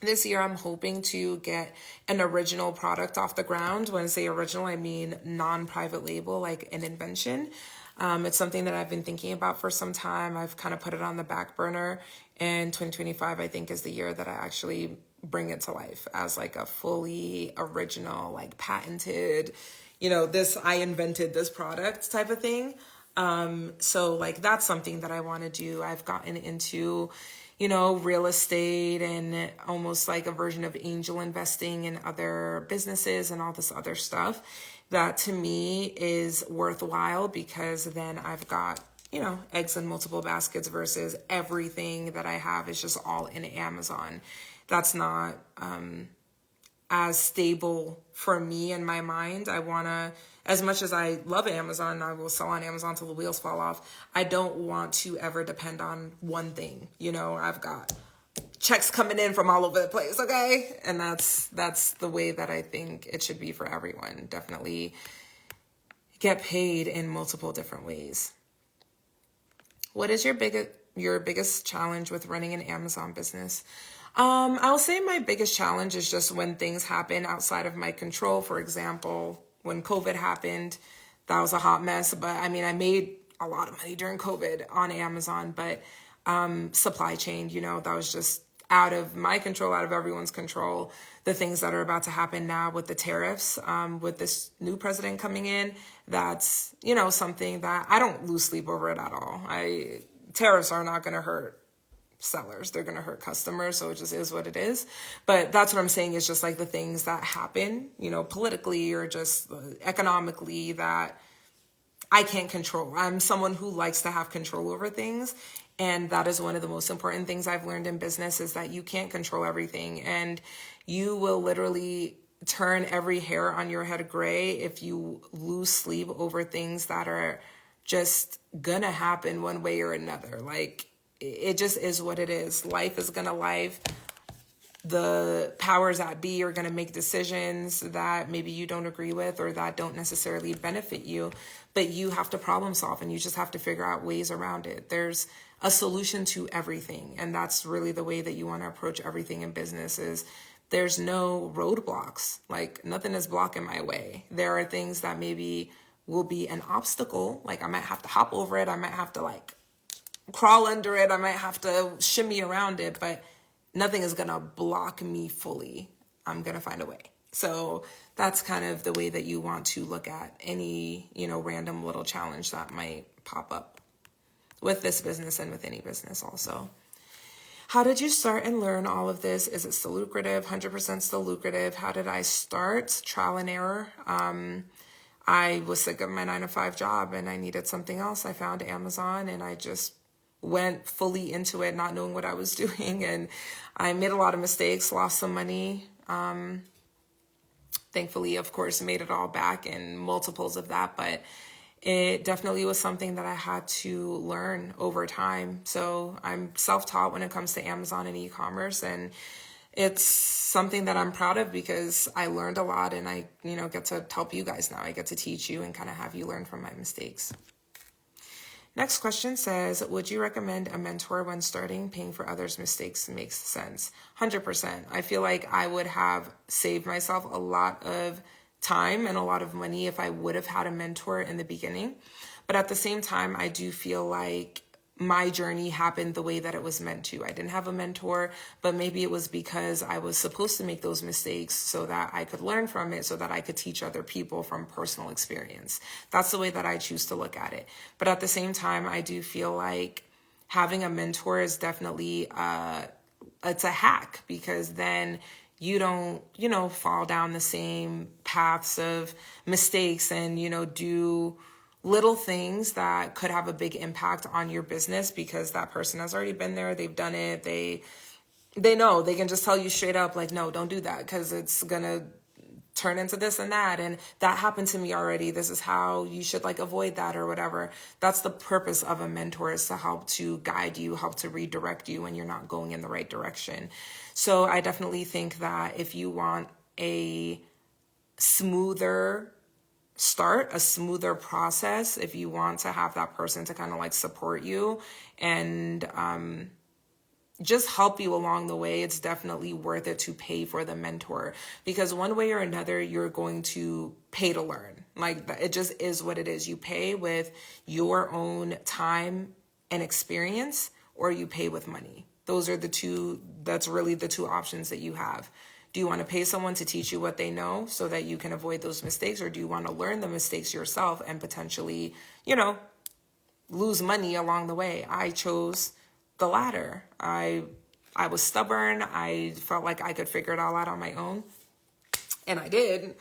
this year, I'm hoping to get an original product off the ground. When I say original, I mean non-private label, like an invention. It's something that I've been thinking about for some time. I've kind of put it on the back burner. And 2025, I think, is the year that I actually bring it to life as like a fully original, like patented, you know, I invented this product type of thing. So like that's something that I want to do. I've gotten into, you know, real estate and almost like a version of angel investing in other businesses and all this other stuff. That to me is worthwhile, because then I've got, eggs in multiple baskets versus everything that I have is just all in Amazon. That's not as stable for me in my mind. I want to, as much as I love Amazon, I will sell on Amazon till the wheels fall off. I don't want to ever depend on one thing. I've got checks coming in from all over the place, okay? And that's the way that I think it should be for everyone. Definitely get paid in multiple different ways. What is your biggest challenge with running an Amazon business? I'll say my biggest challenge is just when things happen outside of my control. For example, when COVID happened, that was a hot mess. But I made a lot of money during COVID on Amazon, but supply chain, that was just out of my control, out of everyone's control. The things that are about to happen now with the tariffs, with this new president coming in, that's, something that I don't lose sleep over it at all. Tariffs are not going to hurt sellers. They're going to hurt customers. So it just is what it is. But that's what I'm saying, is just like the things that happen, politically or just economically, that I can't control. I'm someone who likes to have control over things. And that is one of the most important things I've learned in business, is that you can't control everything. And you will literally turn every hair on your head gray if you lose sleep over things that are just gonna happen one way or another. Like, it just is what it is. Life is gonna life. The powers that be are going to make decisions that maybe you don't agree with or that don't necessarily benefit you, but you have to problem solve, and you just have to figure out ways around it. There's a solution to everything, and that's really the way that you want to approach everything in business. Is there's no roadblocks. Like, nothing is blocking my way. There are things that maybe will be an obstacle. Like, I might have to hop over it. I might have to crawl under it. I might have to shimmy around it, but nothing is going to block me fully. I'm going to find a way. So that's kind of the way that you want to look at any, random little challenge that might pop up with this business and with any business also. How did you start and learn all of this? Is it still lucrative? 100% still lucrative. How did I start? Trial and error. I was sick of my 9-to-5 job and I needed something else. I found Amazon and I just went fully into it, not knowing what I was doing. And I made a lot of mistakes, lost some money. Thankfully, of course, made it all back in multiples of that. But it definitely was something that I had to learn over time. So I'm self-taught when it comes to Amazon and e-commerce. And it's something that I'm proud of because I learned a lot, and I, get to help you guys now. I get to teach you and kind of have you learn from my mistakes. Next question says, would you recommend a mentor when starting? Paying for others' mistakes makes sense. 100%. I feel like I would have saved myself a lot of time and a lot of money if I would have had a mentor in the beginning. But at the same time, I do feel like my journey happened the way that it was meant to. I didn't have a mentor, but maybe it was because I was supposed to make those mistakes so that I could learn from it, so that I could teach other people from personal experience. That's the way that I choose to look at it. But at the same time, I do feel like having a mentor is definitely, it's a hack, because then you don't, fall down the same paths of mistakes and, do little things that could have a big impact on your business, because that person has already been there. They've done it. They know. They can just tell you straight up, like, no, don't do that, because it's going to turn into this and that. And that happened to me already. This is how you should avoid that or whatever. That's the purpose of a mentor, is to help to guide you, help to redirect you when you're not going in the right direction. So I definitely think that if you want a smoother start, a smoother process, if you want to have that person to kind of support you and just help you along the way, it's definitely worth it to pay for the mentor, because one way or another, you're going to pay to learn. It just is what it is. You pay with your own time and experience, or you pay with money. Those are that's really the two options that you have. Do you want to pay someone to teach you what they know so that you can avoid those mistakes? Or do you want to learn the mistakes yourself and potentially, lose money along the way? I chose the latter. I was stubborn. I felt like I could figure it all out on my own. And I did.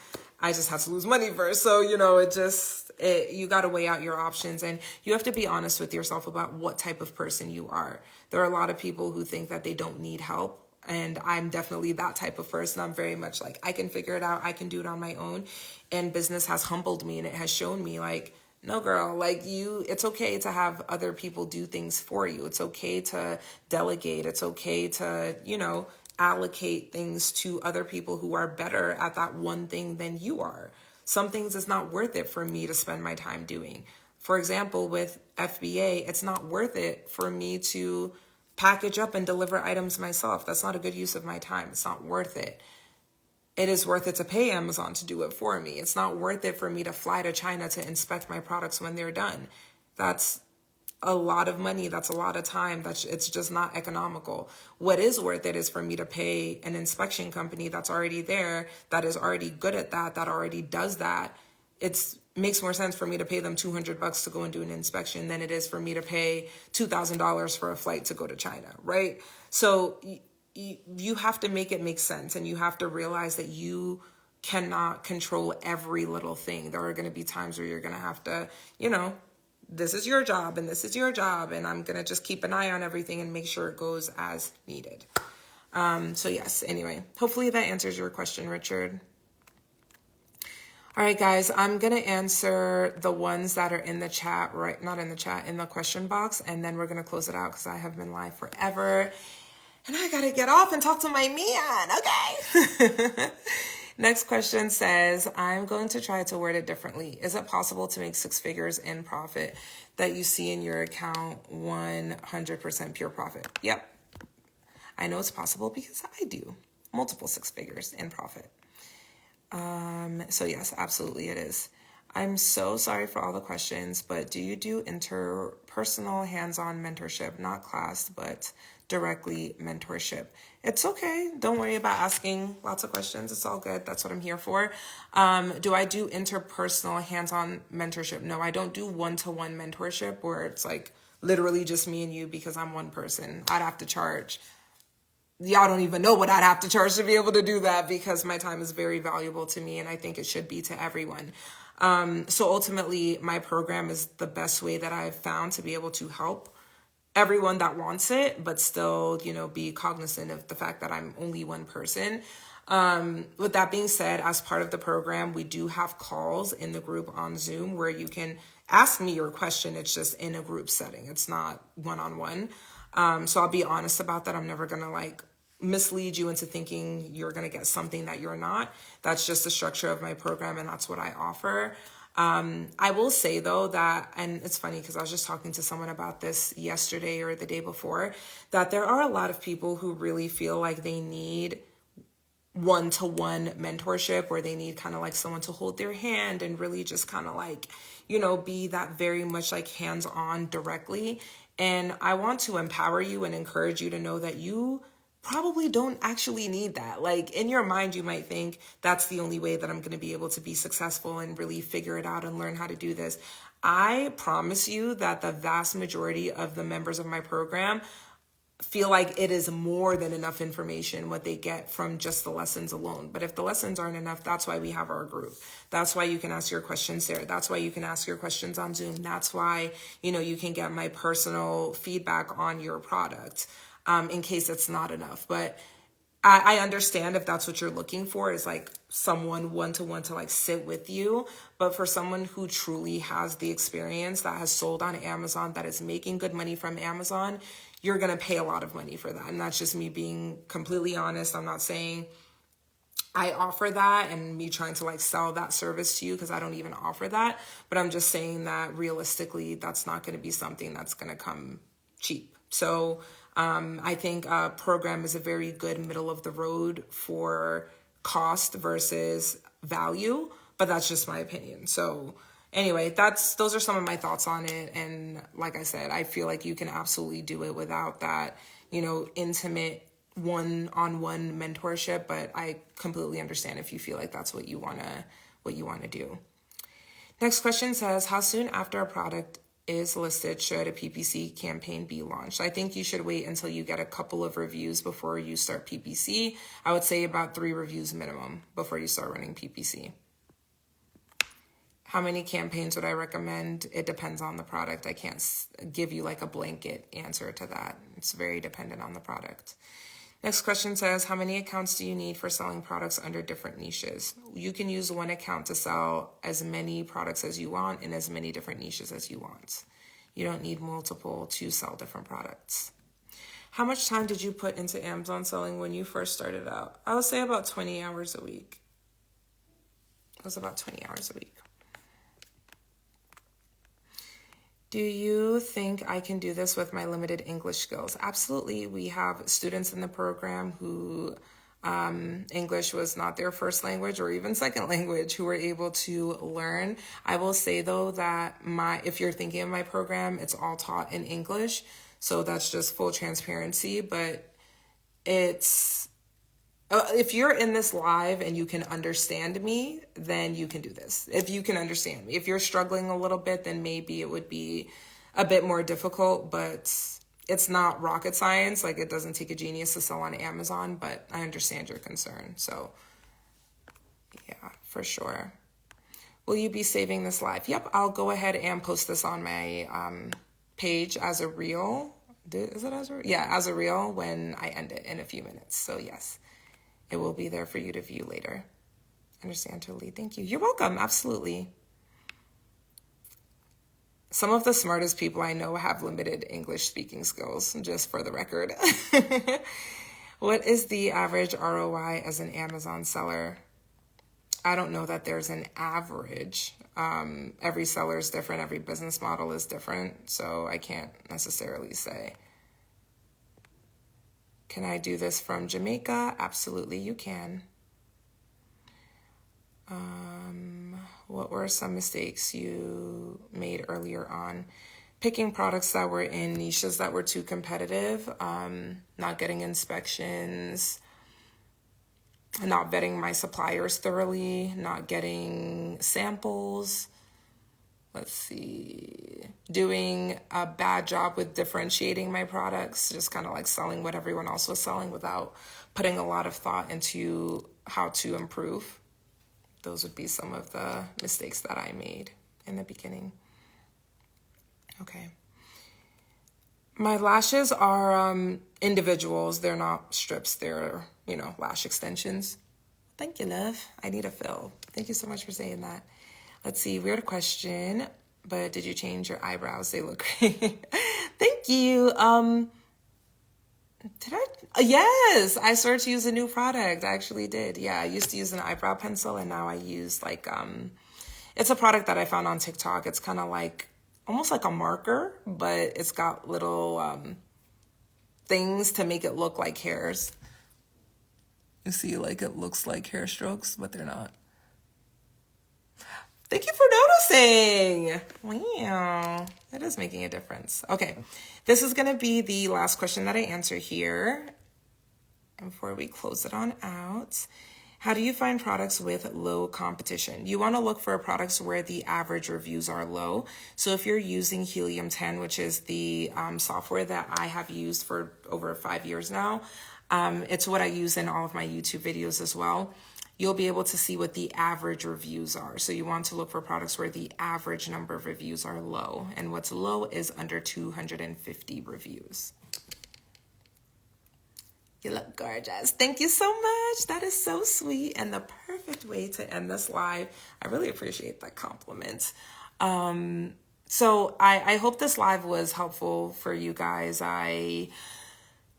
I just had to lose money first. So, you know, you got to weigh out your options, and you have to be honest with yourself about what type of person you are. There are a lot of people who think that they don't need help. And I'm definitely that type of person. I'm very much like, I can figure it out. I can do it on my own. And business has humbled me, and it has shown me like, no, girl, like it's okay to have other people do things for you. It's okay to delegate. It's okay to, you know, allocate things to other people who are better at that one thing than you are. Some things it's not worth it for me to spend my time doing. For example, with FBA, it's not worth it for me to package up and deliver items myself. That's not a good use of my time. It's not worth it. It is worth it to pay Amazon to do it for me. It's not worth it for me to fly to China to inspect my products when they're done. That's a lot of money. That's a lot of time. It's just not economical. What is worth it is for me to pay an inspection company that's already there, that is already good at that already does that. It makes more sense for me to pay them $200 to go and do an inspection than it is for me to pay $2,000 for a flight to go to China, right? So you have to make it make sense, and you have to realize that you cannot control every little thing. There are going to be times where you're going to have to, you know, this is your job and this is your job, and I'm going to just keep an eye on everything and make sure it goes as needed. So yes, anyway, hopefully that answers your question, Richard. All right, guys, I'm going to answer the ones that are in the chat, right? Not in the chat, in the question box. And then we're going to close it out because I have been live forever. And I got to get off and talk to my man. Okay. Next question says, I'm going to try to word it differently. Is it possible to make 6 figures in profit that you see in your account 100% pure profit? Yep. I know it's possible because I do multiple 6 figures in profit. So yes, absolutely it is. I'm so sorry for all the questions, but do you do interpersonal hands-on mentorship, not class, but directly mentorship? It's okay. Don't worry about asking lots of questions. It's all good. That's what I'm here for. Do I do interpersonal hands-on mentorship? No, I don't do one-to-one mentorship where it's like literally just me and you because I'm one person. I'd have to charge. Y'all don't even know what I'd have to charge to be able to do that because my time is very valuable to me, and I think it should be to everyone. So ultimately, my program is the best way that I've found to be able to help everyone that wants it, but still, you know, be cognizant of the fact that I'm only one person. With that being said, as part of the program, we do have calls in the group on Zoom where you can ask me your question. It's just in a group setting. It's not one-on-one. So I'll be honest about that. I'm never going to like mislead you into thinking you're going to get something that you're not. That's just the structure of my program, and that's what I offer. I will say though that, and it's funny because I was just talking to someone about this yesterday or the day before, that there are a lot of people who really feel like they need one-to-one mentorship, where they need kind of like someone to hold their hand and really just kind of like, you know, be that very much like hands-on directly. And I want to empower you and encourage you to know that you probably don't actually need that. Like in your mind, you might think that's the only way that I'm going to be able to be successful and really figure it out and learn how to do this. I promise you that the vast majority of the members of my program feel like it is more than enough information what they get from just the lessons alone. But if the lessons aren't enough, that's why we have our group. That's why you can ask your questions there. That's why you can ask your questions on Zoom. That's why, you know, you can get my personal feedback on your product in case it's not enough. But I understand if that's what you're looking for, is like someone one-to-one to like sit with you. But for someone who truly has the experience, that has sold on Amazon, that is making good money from Amazon, you're going to pay a lot of money for that. And that's just me being completely honest. I'm not saying I offer that and me trying to like sell that service to you, because I don't even offer that. But I'm just saying that realistically, that's not going to be something that's going to come cheap. So I think a program is a very good middle of the road for cost versus value, but that's just my opinion. So anyway, those are some of my thoughts on it. And like I said, I feel like you can absolutely do it without that, you know, intimate one-on-one mentorship, but I completely understand if you feel like that's what you want to do. Next question says, how soon after a product is listed should a PPC campaign be launched? I think you should wait until you get a couple of reviews before you start PPC. I would say about 3 reviews minimum before you start running PPC. How many campaigns would I recommend? It depends on the product. I can't give you like a blanket answer to that. It's very dependent on the product. Next question says, how many accounts do you need for selling products under different niches? You can use one account to sell as many products as you want in as many different niches as you want. You don't need multiple to sell different products. How much time did you put into Amazon selling when you first started out? I would say about 20 hours a week. It was about 20 hours a week. Do you think I can do this with my limited English skills? Absolutely. We have students in the program who English was not their first language or even second language who were able to learn. I will say though that if you're thinking of my program, it's all taught in English. So that's just full transparency, but if you're in this live and you can understand me, then you can do this. If you can understand me. If you're struggling a little bit, then maybe it would be a bit more difficult, but it's not rocket science. Like, it doesn't take a genius to sell on Amazon, but I understand your concern. So yeah, for sure. Will you be saving this live? Yep, I'll go ahead and post this on my page as a reel. Is it as a reel? Yeah, as a reel when I end it in a few minutes. So yes. It will be there for you to view later. Understand totally. Thank you. You're welcome. Absolutely. Some of the smartest people I know have limited English speaking skills, just for the record. What is the average ROI as an Amazon seller? I don't know that there's an average. Every seller is different. Every business model is different. So I can't necessarily say. Can I do this from Jamaica? Absolutely, you can. What were some mistakes you made earlier on? Picking products that were in niches that were too competitive, not getting inspections, not vetting my suppliers thoroughly, not getting samples. Let's see, doing a bad job with differentiating my products, just kind of like selling what everyone else was selling without putting a lot of thought into how to improve. Those would be some of the mistakes that I made in the beginning. Okay. My lashes are individuals. They're not strips. They're, lash extensions. Thank you, love. I need a fill. Thank you so much for saying that. Let's see, weird question, but did you change your eyebrows? They look great. Thank you. Yes, I started to use a new product. I actually did. Yeah, I used to use an eyebrow pencil, and now I use it's a product that I found on TikTok. It's kind of like, almost like a marker, but it's got little things to make it look like hairs. You see, like, it looks like hair strokes, but they're not. Thank you for noticing. Wow, that is making a difference. Okay, this is going to be the last question that I answer here. And before we close it on out, how do you find products with low competition? You want to look for products where the average reviews are low. So if you're using Helium 10, which is the software that I have used for over 5 years now, it's what I use in all of my YouTube videos as well. You'll be able to see what the average reviews are. So you want to look for products where the average number of reviews are low. And what's low is under 250 reviews. You look gorgeous. Thank you so much. That is so sweet and the perfect way to end this live. I really appreciate that compliment. So I hope this live was helpful for you guys. I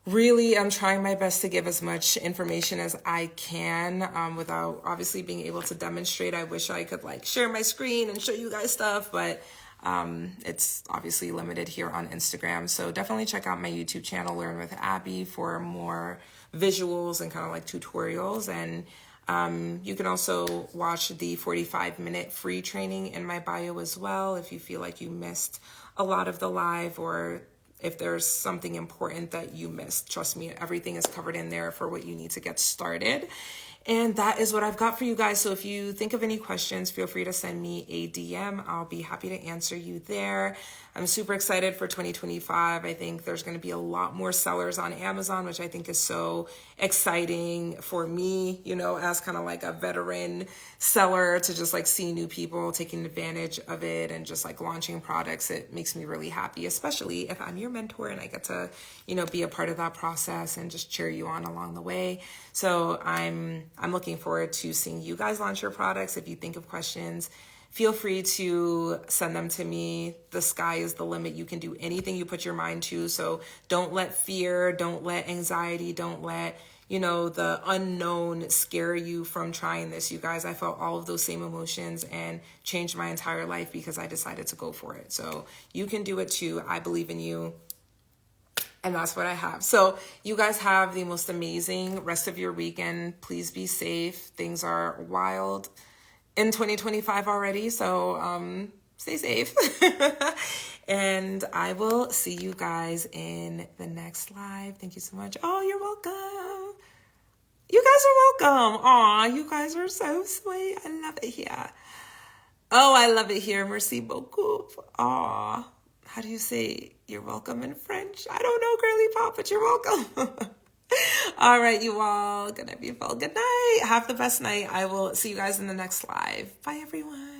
really am trying my best to give as much information as I can without obviously being able to demonstrate. I wish I could share my screen and show you guys stuff, but it's obviously limited here on Instagram. So definitely check out my YouTube channel, Learn with Abby, for more visuals and kind of tutorials. And you can also watch the 45-minute free training in my bio as well if you feel like you missed a lot of the live, or if there's something important that you missed. Trust me, everything is covered in there for what you need to get started. And that is what I've got for you guys. So if you think of any questions, feel free to send me a DM. I'll be happy to answer you there. I'm super excited for 2025. I think there's going to be a lot more sellers on Amazon, which I think is so exciting for me, you know, as kind of like a veteran seller, to just like see new people taking advantage of it and just like launching products. It makes me really happy, especially if I'm your mentor and I get to, you know, be a part of that process and just cheer you on along the way. So I'm looking forward to seeing you guys launch your products. If you think of questions, feel free to send them to me. The sky is the limit. You can do anything you put your mind to. So don't let fear, don't let anxiety, don't let, you know, the unknown scare you from trying this. You guys, I felt all of those same emotions and changed my entire life because I decided to go for it. So you can do it too. I believe in you. And that's what I have. So you guys have the most amazing rest of your weekend. Please be safe. Things are wild in 2025 already. So stay safe. And I will see you guys in the next live. Thank you so much. Oh, you're welcome. You guys are welcome. Aw, you guys are so sweet. I love it here. Oh, I love it here. Merci beaucoup. Aw. How do you say you're welcome in French? I don't know, girly pop, but you're welcome. All right, you all. Good night, beautiful. Good night. Have the best night. I will see you guys in the next live. Bye, everyone.